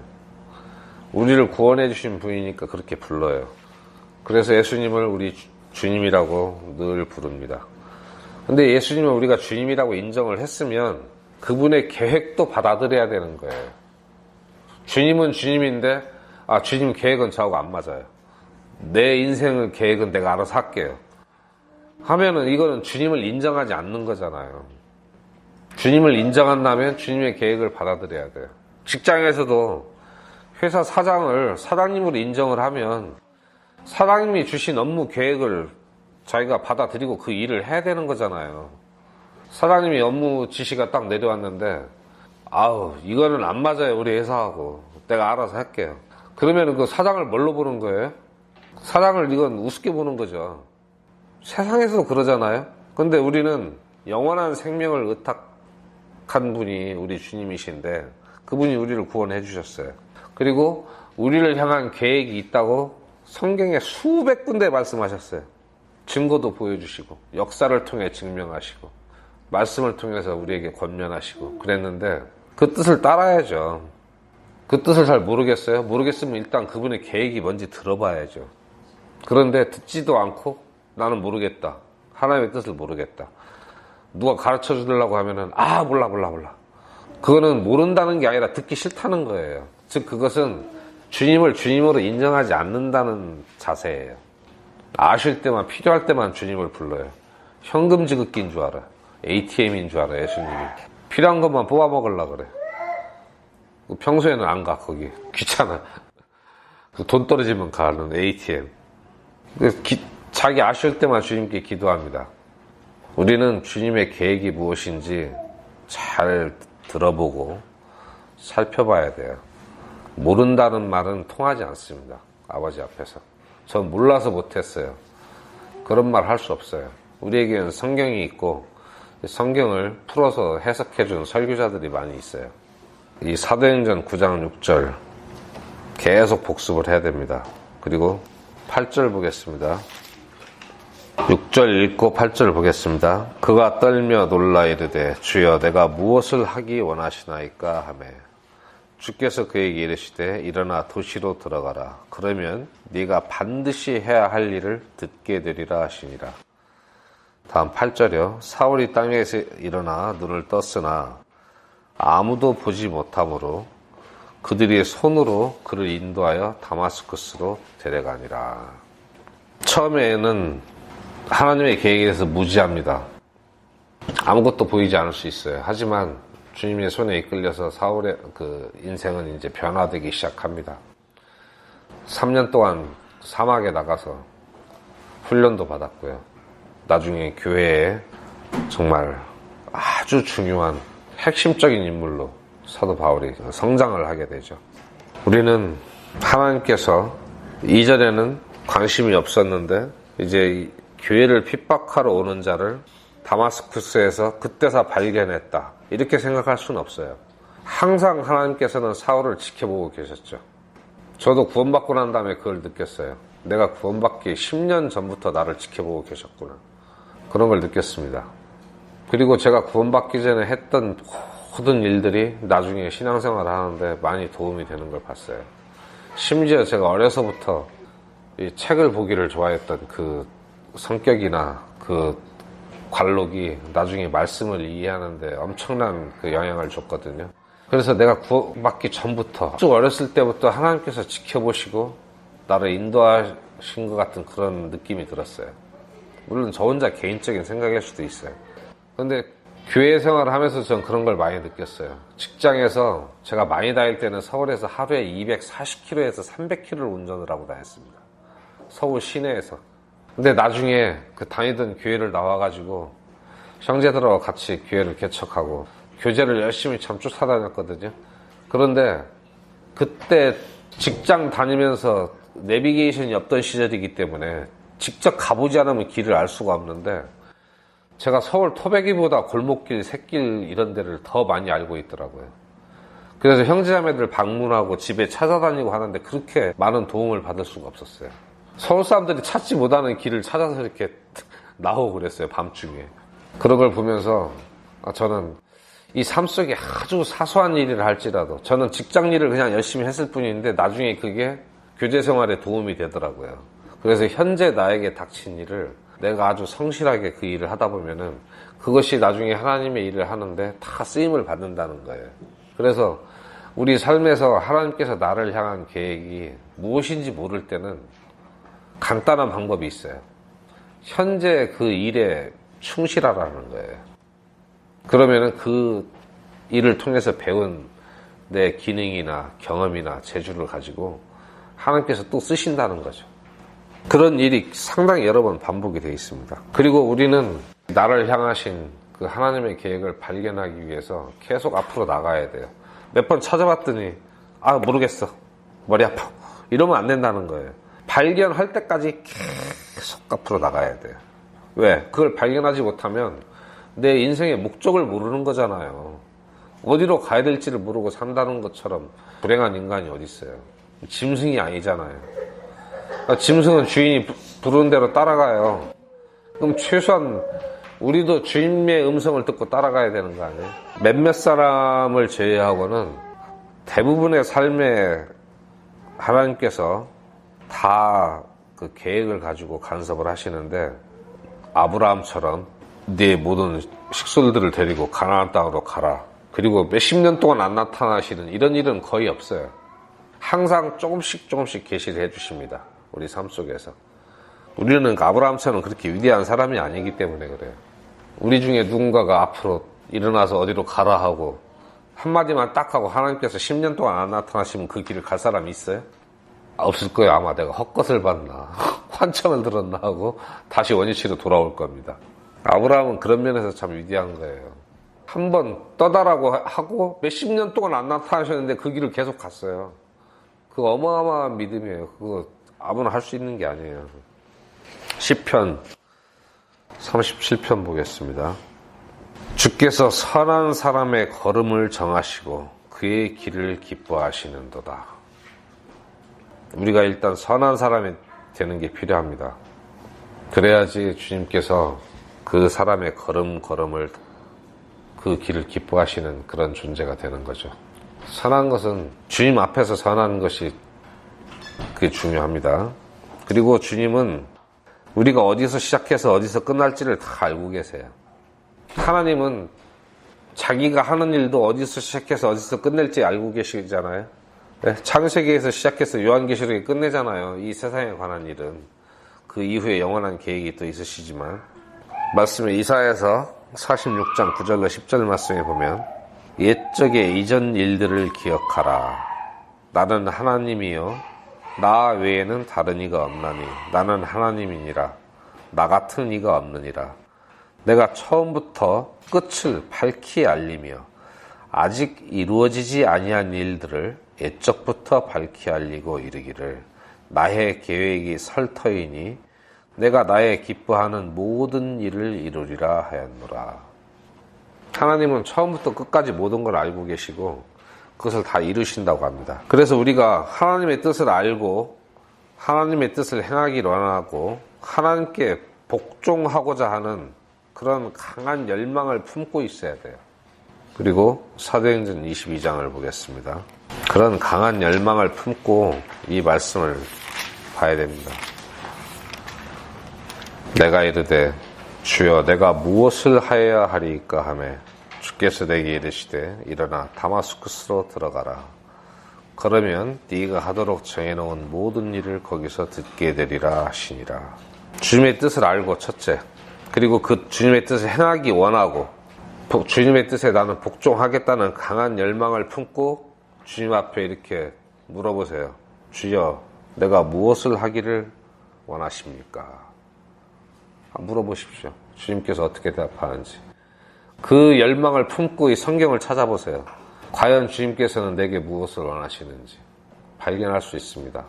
우리를 구원해 주신 분이니까 그렇게 불러요. 그래서 예수님을 우리 주님이라고 늘 부릅니다. 근데 예수님을 우리가 주님이라고 인정을 했으면 그분의 계획도 받아들여야 되는 거예요. 주님은 주님인데 주님 계획은 저하고 안 맞아요. 내 인생의 계획은 내가 알아서 할게요. 하면은 이거는 주님을 인정하지 않는 거잖아요. 주님을 인정한다면 주님의 계획을 받아들여야 돼요. 직장에서도 회사 사장을 사장님으로 인정을 하면 사장님이 주신 업무 계획을 자기가 받아들이고 그 일을 해야 되는 거잖아요. 사장님이 업무 지시가 딱 내려왔는데 이거는 안 맞아요, 우리 회사하고. 내가 알아서 할게요. 그러면 그 사장을 뭘로 보는 거예요? 사장을 이건 우습게 보는 거죠. 세상에서도 그러잖아요. 근데 우리는 영원한 생명을 의탁한 분이 우리 주님이신데 그분이 우리를 구원해 주셨어요. 그리고 우리를 향한 계획이 있다고 성경에 수백 군데 말씀하셨어요. 증거도 보여주시고 역사를 통해 증명하시고 말씀을 통해서 우리에게 권면하시고 그랬는데 그 뜻을 따라야죠. 그 뜻을 잘 모르겠어요? 모르겠으면 일단 그분의 계획이 뭔지 들어봐야죠. 그런데 듣지도 않고 나는 모르겠다. 하나님의 뜻을 모르겠다. 누가 가르쳐 주려고 하면은 몰라. 그거는 모른다는 게 아니라 듣기 싫다는 거예요. 즉 그것은 주님을 주님으로 인정하지 않는다는 자세예요. 아실 때만 필요할 때만 주님을 불러요. 현금 지급기인 줄 알아. ATM인 줄 알아. 예수님이 필요한 것만 뽑아 먹으려고 그래. 평소에는 안 가 거기. 귀찮아. 돈 떨어지면 가는 ATM. 자기 아쉬울 때만 주님께 기도합니다. 우리는 주님의 계획이 무엇인지 잘 들어보고 살펴봐야 돼요. 모른다는 말은 통하지 않습니다. 아버지 앞에서. 전 몰라서 못했어요. 그런 말 할 수 없어요. 우리에게는 성경이 있고 성경을 풀어서 해석해준 설교자들이 많이 있어요. 이 사도행전 9장 6절 계속 복습을 해야 됩니다. 그리고 8절 보겠습니다. 6절 읽고 8절 보겠습니다. 그가 떨며 놀라 이르되 주여 내가 무엇을 하기 원하시나이까 하매 주께서 그에게 이르시되 일어나 도시로 들어가라. 그러면 네가 반드시 해야 할 일을 듣게 되리라 하시니라. 다음 8절이요. 사울이 땅에서 일어나 눈을 떴으나 아무도 보지 못하므로 그들이 손으로 그를 인도하여 다마스쿠스로 데려가니라. 처음에는 하나님의 계획에 대해서 무지합니다. 아무것도 보이지 않을 수 있어요. 하지만 주님의 손에 이끌려서 사울의 그 인생은 이제 변화되기 시작합니다. 3년 동안 사막에 나가서 훈련도 받았고요. 나중에 교회에 정말 아주 중요한 핵심적인 인물로 사도 바울이 성장을 하게 되죠. 우리는 하나님께서 이전에는 관심이 없었는데 이제 교회를 핍박하러 오는 자를 다마스쿠스에서 그때서 발견했다. 이렇게 생각할 수는 없어요. 항상 하나님께서는 사울을 지켜보고 계셨죠. 저도 구원받고 난 다음에 그걸 느꼈어요. 내가 구원받기 10년 전부터 나를 지켜보고 계셨구나. 그런 걸 느꼈습니다. 그리고 제가 구원받기 전에 했던 모든 일들이 나중에 신앙생활을 하는데 많이 도움이 되는 걸 봤어요. 심지어 제가 어려서부터 이 책을 보기를 좋아했던 그 성격이나 그 관록이 나중에 말씀을 이해하는데 엄청난 그 영향을 줬거든요. 그래서 내가 구원받기 전부터 쭉 어렸을 때부터 하나님께서 지켜보시고 나를 인도하신 것 같은 그런 느낌이 들었어요. 물론 저 혼자 개인적인 생각일 수도 있어요. 근데 교회 생활을 하면서 전 그런 걸 많이 느꼈어요. 직장에서 제가 많이 다닐 때는 서울에서 하루에 240km에서 300km를 운전을 하고 다녔습니다. 서울 시내에서. 근데 나중에 그 다니던 교회를 나와가지고 형제들하고 같이 교회를 개척하고 교제를 열심히 참 쫓아다녔거든요. 그런데 그때 직장 다니면서 내비게이션이 없던 시절이기 때문에 직접 가보지 않으면 길을 알 수가 없는데 제가 서울 토백이보다 골목길, 샛길 이런 데를 더 많이 알고 있더라고요. 그래서 형제자매들 방문하고 집에 찾아다니고 하는데 그렇게 많은 도움을 받을 수가 없었어요. 서울 사람들이 찾지 못하는 길을 찾아서 이렇게 나오고 그랬어요, 밤중에. 그런 걸 보면서 저는 이 삶 속에 아주 사소한 일을 할지라도 저는 직장 일을 그냥 열심히 했을 뿐인데 나중에 그게 교제 생활에 도움이 되더라고요. 그래서 현재 나에게 닥친 일을 내가 아주 성실하게 그 일을 하다 보면은 그것이 나중에 하나님의 일을 하는데 다 쓰임을 받는다는 거예요. 그래서 우리 삶에서 하나님께서 나를 향한 계획이 무엇인지 모를 때는 간단한 방법이 있어요. 현재 그 일에 충실하라는 거예요. 그러면은 그 일을 통해서 배운 내 기능이나 경험이나 재주를 가지고 하나님께서 또 쓰신다는 거죠. 그런 일이 상당히 여러 번 반복이 되어 있습니다. 그리고 우리는 나를 향하신 그 하나님의 계획을 발견하기 위해서 계속 앞으로 나가야 돼요. 몇 번 찾아봤더니 모르겠어, 머리 아파, 이러면 안 된다는 거예요. 발견할 때까지 계속 앞으로 나가야 돼요. 왜? 그걸 발견하지 못하면 내 인생의 목적을 모르는 거잖아요. 어디로 가야 될지를 모르고 산다는 것처럼 불행한 인간이 어디 있어요. 짐승이 아니잖아요. 짐승은 주인이 부르는 대로 따라가요. 그럼 최소한 우리도 주인의 음성을 듣고 따라가야 되는 거 아니에요? 몇몇 사람을 제외하고는 대부분의 삶에 하나님께서 다 그 계획을 가지고 간섭을 하시는데 아브라함처럼 네 모든 식솔들을 데리고 가나안 땅으로 가라. 그리고 몇십 년 동안 안 나타나시는 이런 일은 거의 없어요. 항상 조금씩 계시를 해주십니다. 우리 삶 속에서. 우리는 아브라함처럼 그렇게 위대한 사람이 아니기 때문에 그래요. 우리 중에 누군가가 앞으로 일어나서 어디로 가라 하고 한마디만 딱 하고 하나님께서 10년 동안 안 나타나시면 그 길을 갈 사람이 있어요? 없을 거예요. 아마 내가 헛것을 봤나 환청을 들었나 하고 다시 원위치로 돌아올 겁니다. 아브라함은 그런 면에서 참 위대한 거예요. 한번 떠다라고 하고 몇십 년 동안 안 나타나셨는데 그 길을 계속 갔어요. 그거 어마어마한 믿음이에요. 그거 아무나 할 수 있는 게 아니에요. 시편 37편 보겠습니다. 주께서 선한 사람의 걸음을 정하시고 그의 길을 기뻐하시는도다. 우리가 일단 선한 사람이 되는 게 필요합니다. 그래야지 주님께서 그 사람의 걸음을 그 길을 기뻐하시는 그런 존재가 되는 거죠. 선한 것은 주님 앞에서 선한 것이 그게 중요합니다. 그리고 주님은 우리가 어디서 시작해서 어디서 끝날지를 다 알고 계세요. 하나님은 자기가 하는 일도 어디서 시작해서 어디서 끝낼지 알고 계시잖아요. 네, 창세기에서 시작해서 요한계시록에 끝내잖아요. 이 세상에 관한 일은. 그 이후에 영원한 계획이 또 있으시지만 말씀에 이사야서 46장 9절로 10절 말씀에 보면 옛적의 이전 일들을 기억하라. 나는 하나님이요 나 외에는 다른 이가 없나니 나는 하나님이니라. 나 같은 이가 없느니라. 내가 처음부터 끝을 밝히 알리며 아직 이루어지지 아니한 일들을 옛적부터 밝히 알리고 이르기를 나의 계획이 설터이니 내가 나의 기뻐하는 모든 일을 이루리라 하였노라. 하나님은 처음부터 끝까지 모든 걸 알고 계시고 그것을 다 이루신다고 합니다. 그래서 우리가 하나님의 뜻을 알고 하나님의 뜻을 행하기를 원하고 하나님께 복종하고자 하는 그런 강한 열망을 품고 있어야 돼요. 그리고 사도행전 22장을 보겠습니다. 그런 강한 열망을 품고 이 말씀을 봐야 됩니다. 내가 이르되 주여 내가 무엇을 하여야 하리이까 하매 주께서 내게 이르시되 일어나 다마스쿠스로 들어가라. 그러면 네가 하도록 정해놓은 모든 일을 거기서 듣게 되리라 하시니라. 주님의 뜻을 알고 첫째, 그리고 그 주님의 뜻을 행하기 원하고 주님의 뜻에 나는 복종하겠다는 강한 열망을 품고 주님 앞에 이렇게 물어보세요. 주여 내가 무엇을 하기를 원하십니까? 물어보십시오. 주님께서 어떻게 대답하는지. 그 열망을 품고 이 성경을 찾아보세요. 과연 주님께서는 내게 무엇을 원하시는지 발견할 수 있습니다.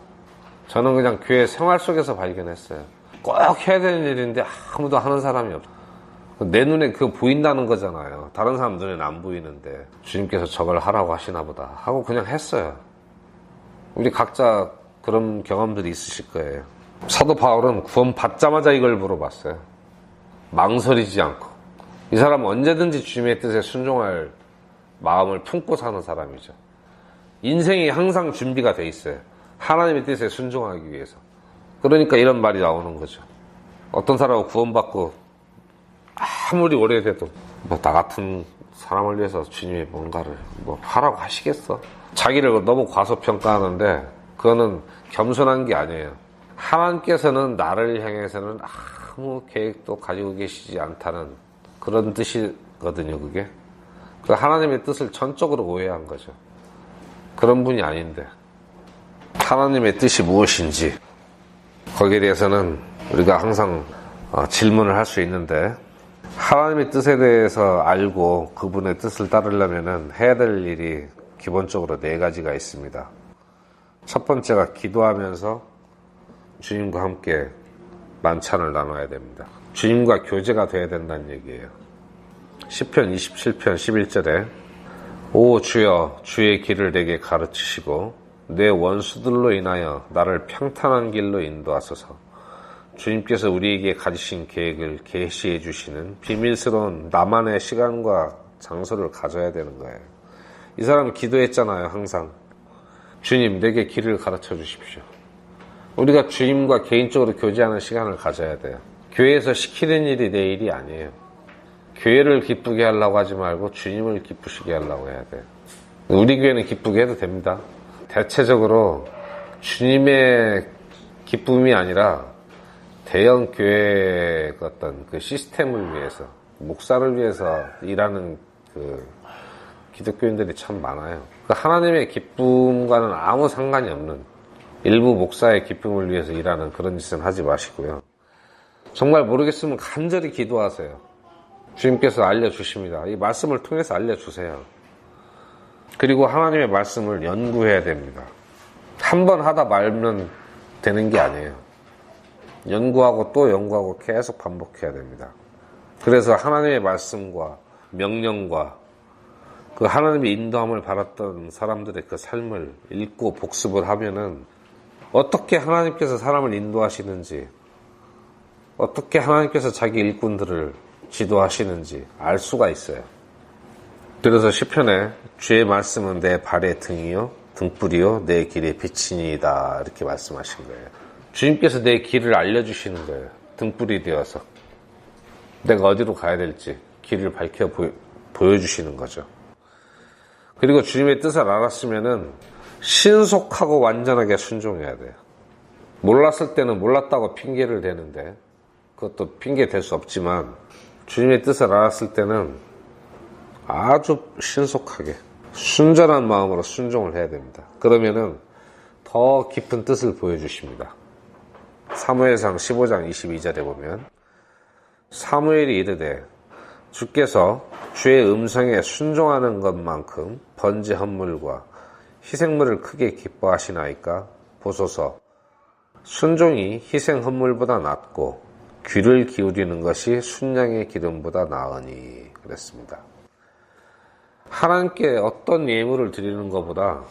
저는 그냥 교회 생활 속에서 발견했어요. 꼭 해야 되는 일인데 아무도 하는 사람이 없어요. 내 눈에 그거 보인다는 거잖아요. 다른 사람 눈에는 안 보이는데 주님께서 저걸 하라고 하시나 보다 하고 그냥 했어요. 우리 각자 그런 경험들이 있으실 거예요. 사도 바울은 구원 받자마자 이걸 물어봤어요. 망설이지 않고. 이 사람은 언제든지 주님의 뜻에 순종할 마음을 품고 사는 사람이죠. 인생이 항상 준비가 돼 있어요. 하나님의 뜻에 순종하기 위해서. 그러니까 이런 말이 나오는 거죠. 어떤 사람은 구원받고 아무리 오래돼도 나 같은 사람을 위해서 주님이 뭔가를 하라고 하시겠어? 자기를 너무 과소평가하는데 그거는 겸손한 게 아니에요. 하나님께서는 나를 향해서는 아무 계획도 가지고 계시지 않다는 그런 뜻이거든요. 그게 그 하나님의 뜻을 전적으로 오해한 거죠. 그런 분이 아닌데 하나님의 뜻이 무엇인지 거기에 대해서는 우리가 항상 질문을 할 수 있는데 하나님의 뜻에 대해서 알고 그분의 뜻을 따르려면 해야 될 일이 기본적으로 4가지가 있습니다. 첫 번째가 기도하면서 주님과 함께 만찬을 나눠야 됩니다. 주님과 교제가 돼야 된다는 얘기예요. 시편 27편 11절에 오 주여 주의 길을 내게 가르치시고 내 원수들로 인하여 나를 평탄한 길로 인도하소서. 주님께서 우리에게 가지신 계획을 계시해 주시는 비밀스러운 나만의 시간과 장소를 가져야 되는 거예요. 이 사람은 기도했잖아요. 항상 주님 내게 길을 가르쳐 주십시오. 우리가 주님과 개인적으로 교제하는 시간을 가져야 돼요. 교회에서 시키는 일이 내 일이 아니에요. 교회를 기쁘게 하려고 하지 말고 주님을 기쁘시게 하려고 해야 돼요. 우리 교회는 기쁘게 해도 됩니다. 대체적으로 주님의 기쁨이 아니라 대형 교회의 어떤 그 시스템을 위해서, 목사를 위해서 일하는 그 기독교인들이 참 많아요. 그 하나님의 기쁨과는 아무 상관이 없는 일부 목사의 기쁨을 위해서 일하는 그런 짓은 하지 마시고요. 정말 모르겠으면 간절히 기도하세요. 주님께서 알려주십니다. 이 말씀을 통해서 알려주세요. 그리고 하나님의 말씀을 연구해야 됩니다. 한 번 하다 말면 되는 게 아니에요. 연구하고 또 연구하고 계속 반복해야 됩니다. 그래서 하나님의 말씀과 명령과 그 하나님의 인도함을 받았던 사람들의 그 삶을 읽고 복습을 하면은 어떻게 하나님께서 사람을 인도하시는지, 어떻게 하나님께서 자기 일꾼들을 지도하시는지 알 수가 있어요. 그래서 시편에 주의 말씀은 내 발의 등이요 등불이요 내 길의 빛이니이다 이렇게 말씀하신 거예요. 주님께서 내 길을 알려주시는 거예요. 등불이 되어서 내가 어디로 가야 될지 길을 밝혀 보여주시는 거죠. 그리고 주님의 뜻을 알았으면은 신속하고 완전하게 순종해야 돼요. 몰랐을 때는 몰랐다고 핑계를 대는데 그것도 핑계 댈 수 없지만 주님의 뜻을 알았을 때는 아주 신속하게 순전한 마음으로 순종을 해야 됩니다. 그러면은 더 깊은 뜻을 보여주십니다. 사무엘상 15장 22절에 보면 사무엘이 이르되 주께서 주의 음성에 순종하는 것만큼 번제 헌물과 희생물을 크게 기뻐하시나이까 보소서. 순종이 희생 헌물보다 낫고 귀를 기울이는 것이 순양의 기름보다 나으니 그랬습니다. 하나님께 어떤 예물을 드리는 것보다,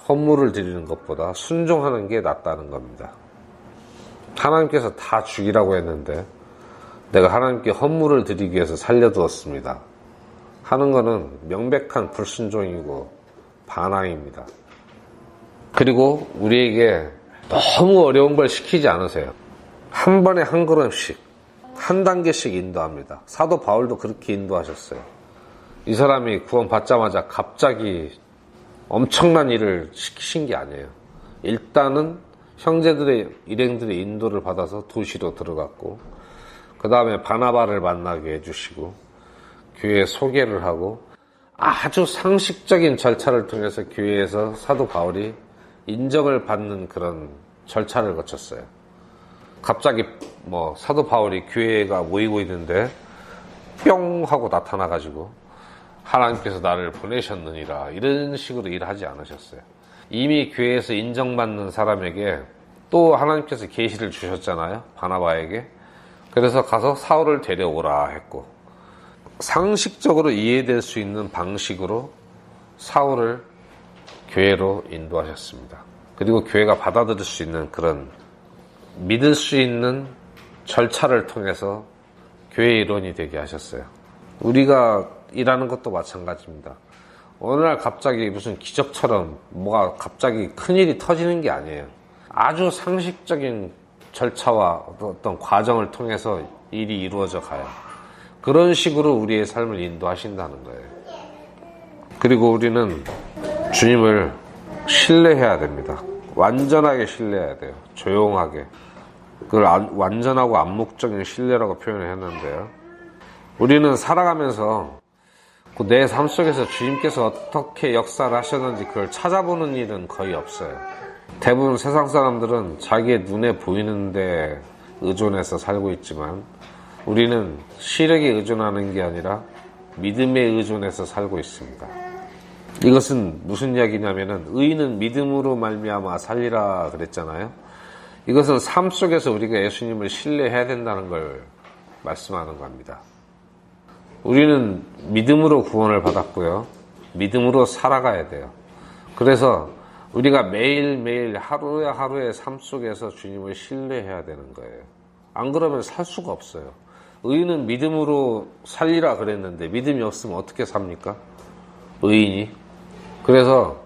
헌물을 드리는 것보다 순종하는 게 낫다는 겁니다. 하나님께서 다 죽이라고 했는데 내가 하나님께 헌물을 드리기 위해서 살려두었습니다 하는 것은 명백한 불순종이고 반항입니다. 그리고 우리에게 너무 어려운 걸 시키지 않으세요. 한 번에 한 걸음씩, 한 단계씩 인도합니다. 사도 바울도 그렇게 인도하셨어요. 이 사람이 구원받자마자 갑자기 엄청난 일을 시키신 게 아니에요. 일단은 형제들의 일행들의 인도를 받아서 도시로 들어갔고, 그 다음에 바나바를 만나게 해주시고 교회에 소개를 하고, 아주 상식적인 절차를 통해서 교회에서 사도 바울이 인정을 받는 그런 절차를 거쳤어요. 갑자기 사도 바울이 교회가 모이고 있는데 뿅 하고 나타나가지고 하나님께서 나를 보내셨느니라 이런 식으로 일하지 않으셨어요. 이미 교회에서 인정받는 사람에게 또 하나님께서 계시를 주셨잖아요. 바나바에게. 그래서 가서 사울을 데려오라 했고, 상식적으로 이해될 수 있는 방식으로 사울을 교회로 인도하셨습니다. 그리고 교회가 받아들일 수 있는 그런 믿을 수 있는 절차를 통해서 교회 일원이 되게 하셨어요. 우리가 일하는 것도 마찬가지입니다. 어느 날 갑자기 무슨 기적처럼 뭐가 갑자기 큰일이 터지는 게 아니에요. 아주 상식적인 절차와 어떤 과정을 통해서 일이 이루어져 가요. 그런 식으로 우리의 삶을 인도하신다는 거예요. 그리고 우리는 주님을 신뢰해야 됩니다. 완전하게 신뢰해야 돼요. 조용하게. 그걸 완전하고 암묵적인 신뢰라고 표현을 했는데요. 우리는 살아가면서 내 삶 속에서 주님께서 어떻게 역사를 하셨는지 그걸 찾아보는 일은 거의 없어요. 대부분 세상 사람들은 자기의 눈에 보이는데 의존해서 살고 있지만, 우리는 시력에 의존하는 게 아니라 믿음에 의존해서 살고 있습니다. 이것은 무슨 이야기냐면은 의인은 믿음으로 말미암아 살리라 그랬잖아요. 이것은 삶 속에서 우리가 예수님을 신뢰해야 된다는 걸 말씀하는 겁니다. 우리는 믿음으로 구원을 받았고요. 믿음으로 살아가야 돼요. 그래서 우리가 매일매일 하루에 하루의 삶 속에서 주님을 신뢰해야 되는 거예요. 안 그러면 살 수가 없어요. 의인은 믿음으로 살리라 그랬는데 믿음이 없으면 어떻게 삽니까? 의인이. 그래서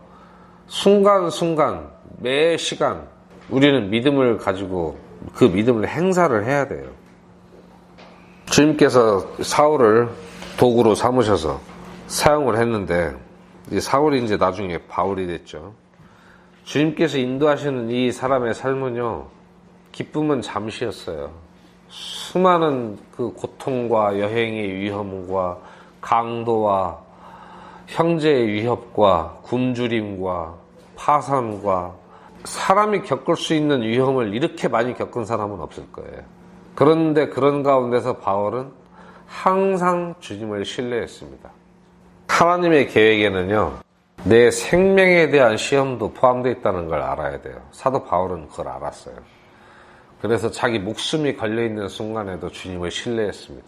순간순간 매 시간 우리는 믿음을 가지고 그 믿음을 행사를 해야 돼요. 주님께서 사울을 도구로 삼으셔서 사용을 했는데, 사울이 이제 나중에 바울이 됐죠. 주님께서 인도하시는 이 사람의 삶은요, 기쁨은 잠시였어요. 수많은 그 고통과 여행의 위험과 강도와 형제의 위협과 굶주림과 파산과 사람이 겪을 수 있는 위험을 이렇게 많이 겪은 사람은 없을 거예요. 그런데 그런 가운데서 바울은 항상 주님을 신뢰했습니다. 하나님의 계획에는요, 내 생명에 대한 시험도 포함되어 있다는 걸 알아야 돼요. 사도 바울은 그걸 알았어요. 그래서 자기 목숨이 걸려있는 순간에도 주님을 신뢰했습니다.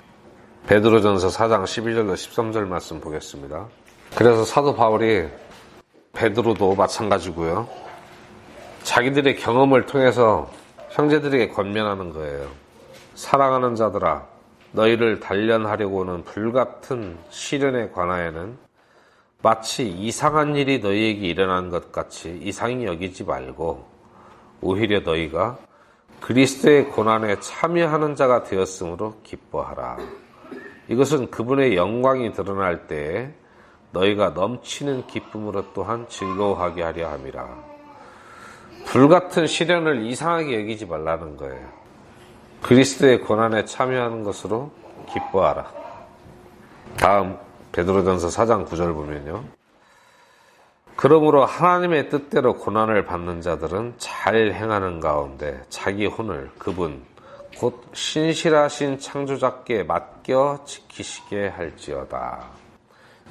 베드로전서 4장 12절로 13절 말씀 보겠습니다. 그래서 사도 바울이, 베드로도 마찬가지고요, 자기들의 경험을 통해서 형제들에게 권면하는 거예요. 사랑하는 자들아, 너희를 단련하려고 하는 불같은 시련에 관하여는 마치 이상한 일이 너희에게 일어난 것 같이 이상히 여기지 말고, 오히려 너희가 그리스도의 고난에 참여하는 자가 되었으므로 기뻐하라. 이것은 그분의 영광이 드러날 때에 너희가 넘치는 기쁨으로 또한 즐거워하게 하려 함이라. 불같은 시련을 이상하게 여기지 말라는 거예요. 그리스도의 고난에 참여하는 것으로 기뻐하라. 다음 베드로전서 4장 9절 보면요, 그러므로 하나님의 뜻대로 고난을 받는 자들은 잘 행하는 가운데 자기 혼을 그분 곧 신실하신 창조자께 맡겨 지키시게 할지어다.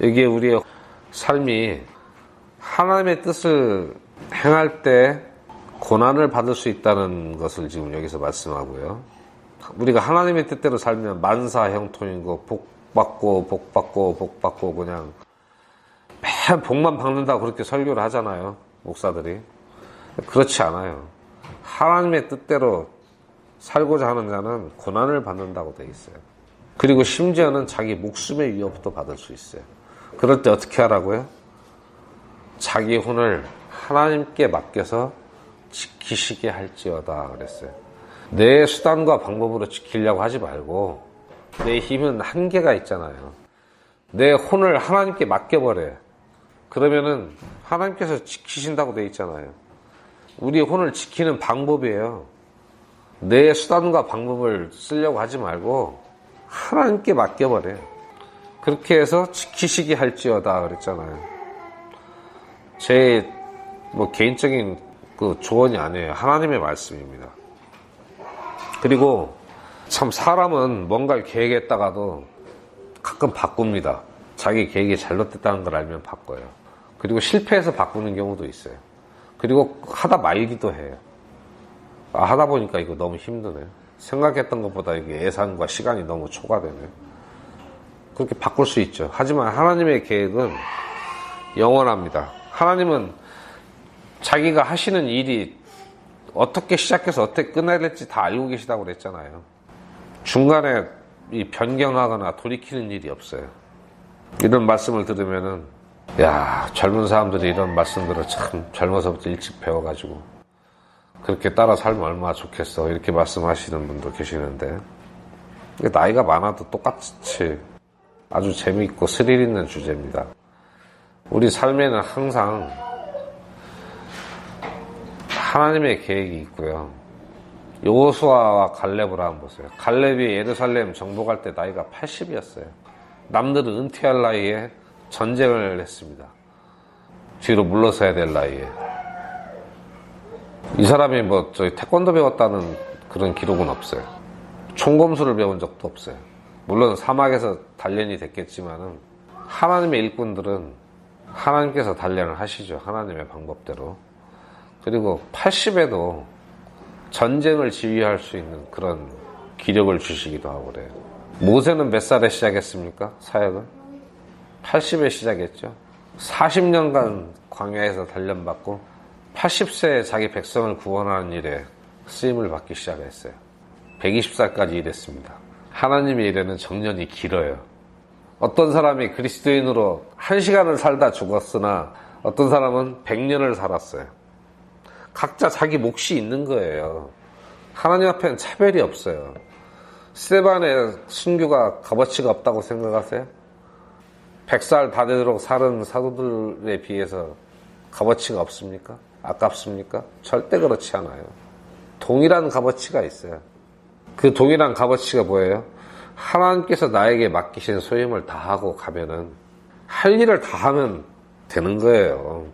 여기에 우리의 삶이 하나님의 뜻을 행할 때 고난을 받을 수 있다는 것을 지금 여기서 말씀하고요. 우리가 하나님의 뜻대로 살면 만사형통이고 복받고 그냥 복만 받는다고 그렇게 설교를 하잖아요, 목사들이. 그렇지 않아요. 하나님의 뜻대로 살고자 하는 자는 고난을 받는다고 돼 있어요. 그리고 심지어는 자기 목숨의 위협도 받을 수 있어요. 그럴 때 어떻게 하라고요? 자기 혼을 하나님께 맡겨서 지키시게 할지어다 그랬어요. 내 수단과 방법으로 지키려고 하지 말고, 내 힘은 한계가 있잖아요. 내 혼을 하나님께 맡겨버려요. 그러면은 하나님께서 지키신다고 돼 있잖아요. 우리 혼을 지키는 방법이에요. 내 수단과 방법을 쓰려고 하지 말고 하나님께 맡겨버려요. 그렇게 해서 지키시게 할지어다 그랬잖아요. 제 개인적인 그 조언이 아니에요. 하나님의 말씀입니다. 그리고 참 사람은 뭔가를 계획했다가도 가끔 바꿉니다. 자기 계획이 잘못됐다는 걸 알면 바꿔요. 그리고 실패해서 바꾸는 경우도 있어요. 그리고 하다 말기도 해요. 하다 보니까 이거 너무 힘드네. 생각했던 것보다 이게 예산과 시간이 너무 초과되네. 그렇게 바꿀 수 있죠. 하지만 하나님의 계획은 영원합니다. 하나님은 자기가 하시는 일이 어떻게 시작해서 어떻게 끝나야 될지 다 알고 계시다고 그랬잖아요. 중간에 이 변경하거나 돌이키는 일이 없어요. 이런 말씀을 들으면은, 야, 젊은 사람들이 이런 말씀들을 참 젊어서부터 일찍 배워가지고 그렇게 따라 살면 얼마나 좋겠어, 이렇게 말씀하시는 분도 계시는데, 나이가 많아도 똑같이 아주 재미있고 스릴 있는 주제입니다. 우리 삶에는 항상 하나님의 계획이 있고요. 여호수아와 갈렙을 한번 보세요. 갈렙이 예루살렘 정복할 때 나이가 80이었어요. 남들은 은퇴할 나이에 전쟁을 했습니다. 뒤로 물러서야 될 나이에. 이 사람이 태권도 배웠다는 그런 기록은 없어요. 총검술을 배운 적도 없어요. 물론 사막에서 단련이 됐겠지만은, 하나님의 일꾼들은 하나님께서 단련을 하시죠. 하나님의 방법대로. 그리고 80에도 전쟁을 지휘할 수 있는 그런 기력을 주시기도 하고 그래요. 모세는 몇 살에 시작했습니까? 사역을? 80에 시작했죠. 40년간 광야에서 단련받고 80세에 자기 백성을 구원하는 일에 쓰임을 받기 시작했어요. 120살까지 일했습니다. 하나님의 일에는 정년이 길어요. 어떤 사람이 그리스도인으로 1시간을 살다 죽었으나 어떤 사람은 100년을 살았어요. 각자 자기 몫이 있는 거예요. 하나님 앞에는 차별이 없어요. 스데반의 순교가 값어치가 없다고 생각하세요? 100살 다 되도록 살은 사도들에 비해서 값어치가 없습니까? 아깝습니까? 절대 그렇지 않아요. 동일한 값어치가 있어요. 그 동일한 값어치가 뭐예요? 하나님께서 나에게 맡기신 소임을 다하고 가면은, 할 일을 다 하면 되는 거예요.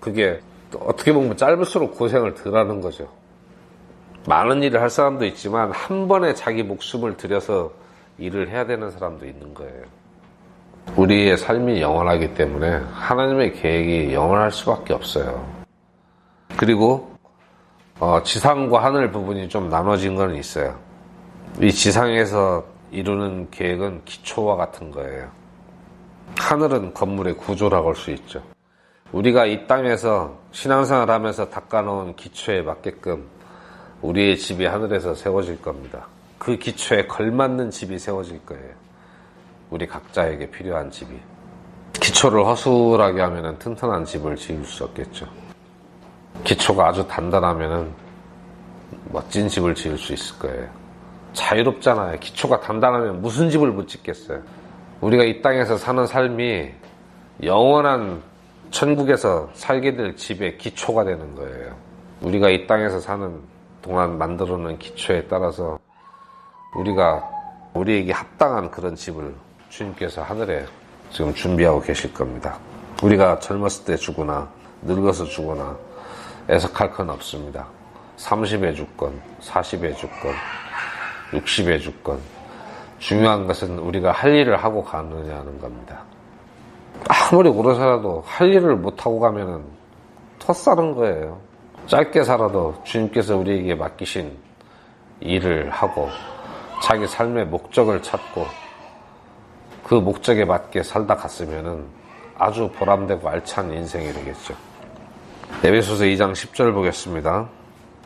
그게 어떻게 보면 짧을수록 고생을 덜 하는 거죠. 많은 일을 할 사람도 있지만 한 번에 자기 목숨을 들여서 일을 해야 되는 사람도 있는 거예요. 우리의 삶이 영원하기 때문에 하나님의 계획이 영원할 수밖에 없어요. 그리고 지상과 하늘 부분이 좀 나눠진 건 있어요. 이 지상에서 이루는 계획은 기초와 같은 거예요. 하늘은 건물의 구조라고 할 수 있죠. 우리가 이 땅에서 신앙생활 하면서 닦아놓은 기초에 맞게끔 우리의 집이 하늘에서 세워질 겁니다. 그 기초에 걸맞는 집이 세워질 거예요. 우리 각자에게 필요한 집이. 기초를 허술하게 하면 튼튼한 집을 지을 수 없겠죠. 기초가 아주 단단하면 멋진 집을 지을 수 있을 거예요. 자유롭잖아요. 기초가 단단하면 무슨 집을 못 짓겠어요. 우리가 이 땅에서 사는 삶이 영원한 천국에서 살게 될 집의 기초가 되는 거예요. 우리가 이 땅에서 사는 동안 만들어 놓은 기초에 따라서 우리에게 합당한 그런 집을 주님께서 하늘에 지금 준비하고 계실 겁니다. 우리가 젊었을 때 죽거나 늙어서 죽거나 애석할 건 없습니다. 30에 죽건 40에 죽건 60에 죽건 중요한 것은 우리가 할 일을 하고 가느냐는 겁니다. 아무리 오래 살아도 할 일을 못하고 가면은 텄사는 거예요. 짧게 살아도 주님께서 우리에게 맡기신 일을 하고 자기 삶의 목적을 찾고 그 목적에 맞게 살다 갔으면은 아주 보람되고 알찬 인생이 되겠죠. 에베소서 2장 10절 보겠습니다.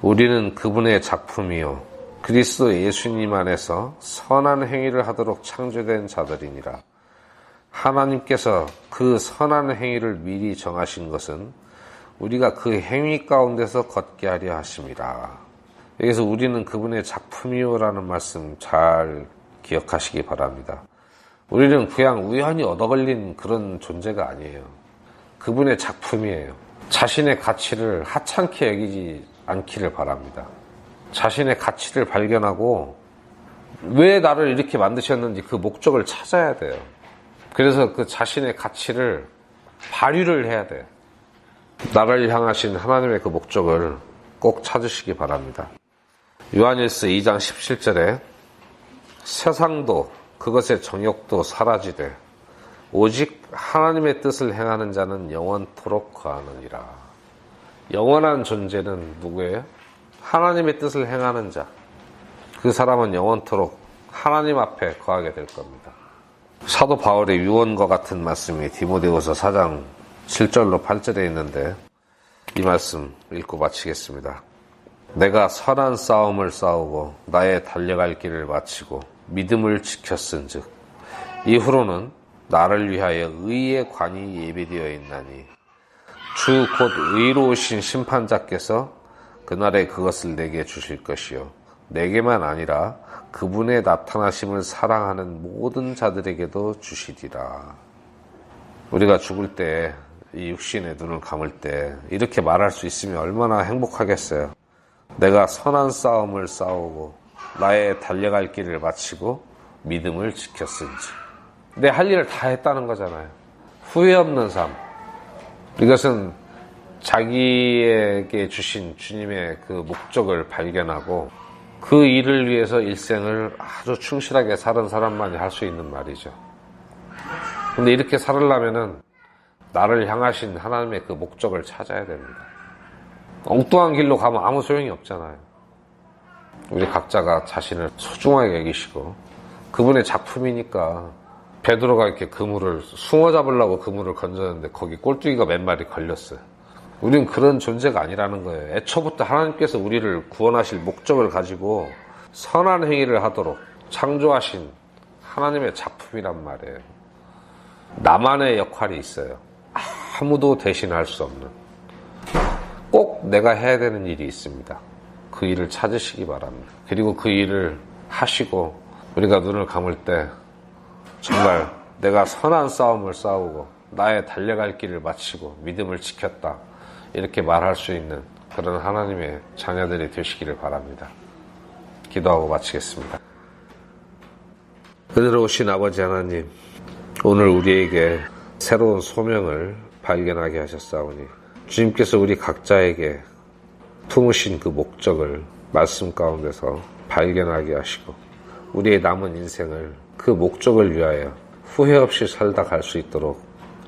우리는 그분의 작품이요 그리스도 예수님 안에서 선한 행위를 하도록 창조된 자들이니라. 하나님께서 그 선한 행위를 미리 정하신 것은 우리가 그 행위 가운데서 걷게 하려 하심이라. 여기서 우리는 그분의 작품이요라는 말씀 잘 기억하시기 바랍니다. 우리는 그냥 우연히 얻어걸린 그런 존재가 아니에요. 그분의 작품이에요. 자신의 가치를 하찮게 여기지 않기를 바랍니다. 자신의 가치를 발견하고 왜 나를 이렇게 만드셨는지 그 목적을 찾아야 돼요. 그래서 그 자신의 가치를 발휘를 해야 돼요. 나를 향하신 하나님의 그 목적을 꼭 찾으시기 바랍니다. 요한일서 2장 17절에 세상도 그것의 정욕도 사라지되 오직 하나님의 뜻을 행하는 자는 영원토록 거하느니라. 영원한 존재는 누구예요? 하나님의 뜻을 행하는 자. 그 사람은 영원토록 하나님 앞에 거하게 될 겁니다. 사도 바울의 유언과 같은 말씀이 디모데후서 4장 7절로 8절에 있는데 이 말씀 읽고 마치겠습니다. 내가 선한 싸움을 싸우고 나의 달려갈 길을 마치고 믿음을 지켰은즉 이후로는 나를 위하여 의의 관이 예비되어 있나니 주 곧 의로우신 심판자께서 그날에 그것을 내게 주실 것이요 내게만 아니라 그분의 나타나심을 사랑하는 모든 자들에게도 주시리라. 우리가 죽을 때 이 육신의 눈을 감을 때 이렇게 말할 수 있으면 얼마나 행복하겠어요. 내가 선한 싸움을 싸우고 나의 달려갈 길을 마치고 믿음을 지켰은지. 내 할 일을 다 했다는 거잖아요. 후회 없는 삶. 이것은 자기에게 주신 주님의 그 목적을 발견하고 그 일을 위해서 일생을 아주 충실하게 사는 사람만이 할 수 있는 말이죠. 근데 이렇게 살으려면은 나를 향하신 하나님의 그 목적을 찾아야 됩니다. 엉뚱한 길로 가면 아무 소용이 없잖아요. 우리 각자가 자신을 소중하게 여기시고 그분의 작품이니까 베드로가 이렇게 그물을 숭어 잡으려고 그물을 건졌는데 거기 꼴뚜기가 몇 마리 걸렸어요. 우리는 그런 존재가 아니라는 거예요. 애초부터 하나님께서 우리를 구원하실 목적을 가지고 선한 행위를 하도록 창조하신 하나님의 작품이란 말이에요. 나만의 역할이 있어요. 아무도 대신할 수 없는. 꼭 내가 해야 되는 일이 있습니다. 그 일을 찾으시기 바랍니다. 그리고 그 일을 하시고 우리가 눈을 감을 때 정말 내가 선한 싸움을 싸우고 나의 달려갈 길을 마치고 믿음을 지켰다. 이렇게 말할 수 있는 그런 하나님의 자녀들이 되시기를 바랍니다. 기도하고 마치겠습니다. 은혜로우신 아버지 하나님, 오늘 우리에게 새로운 소명을 발견하게 하셨사오니 주님께서 우리 각자에게 품으신 그 목적을 말씀 가운데서 발견하게 하시고 우리의 남은 인생을 그 목적을 위하여 후회 없이 살다 갈 수 있도록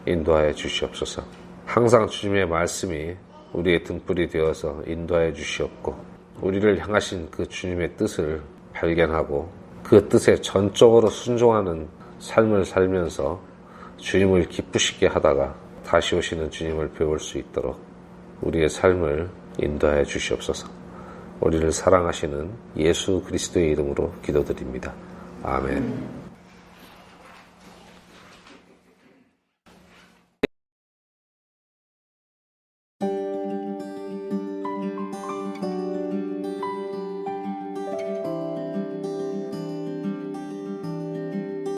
인도하여 주시옵소서. 항상 주님의 말씀이 우리의 등불이 되어서 인도하여 주시옵고 우리를 향하신 그 주님의 뜻을 발견하고 그 뜻에 전적으로 순종하는 삶을 살면서 주님을 기쁘시게 하다가 다시 오시는 주님을 배울 수 있도록 우리의 삶을 인도하여 주시옵소서. 우리를 사랑하시는 예수 그리스도의 이름으로 기도드립니다. 아멘.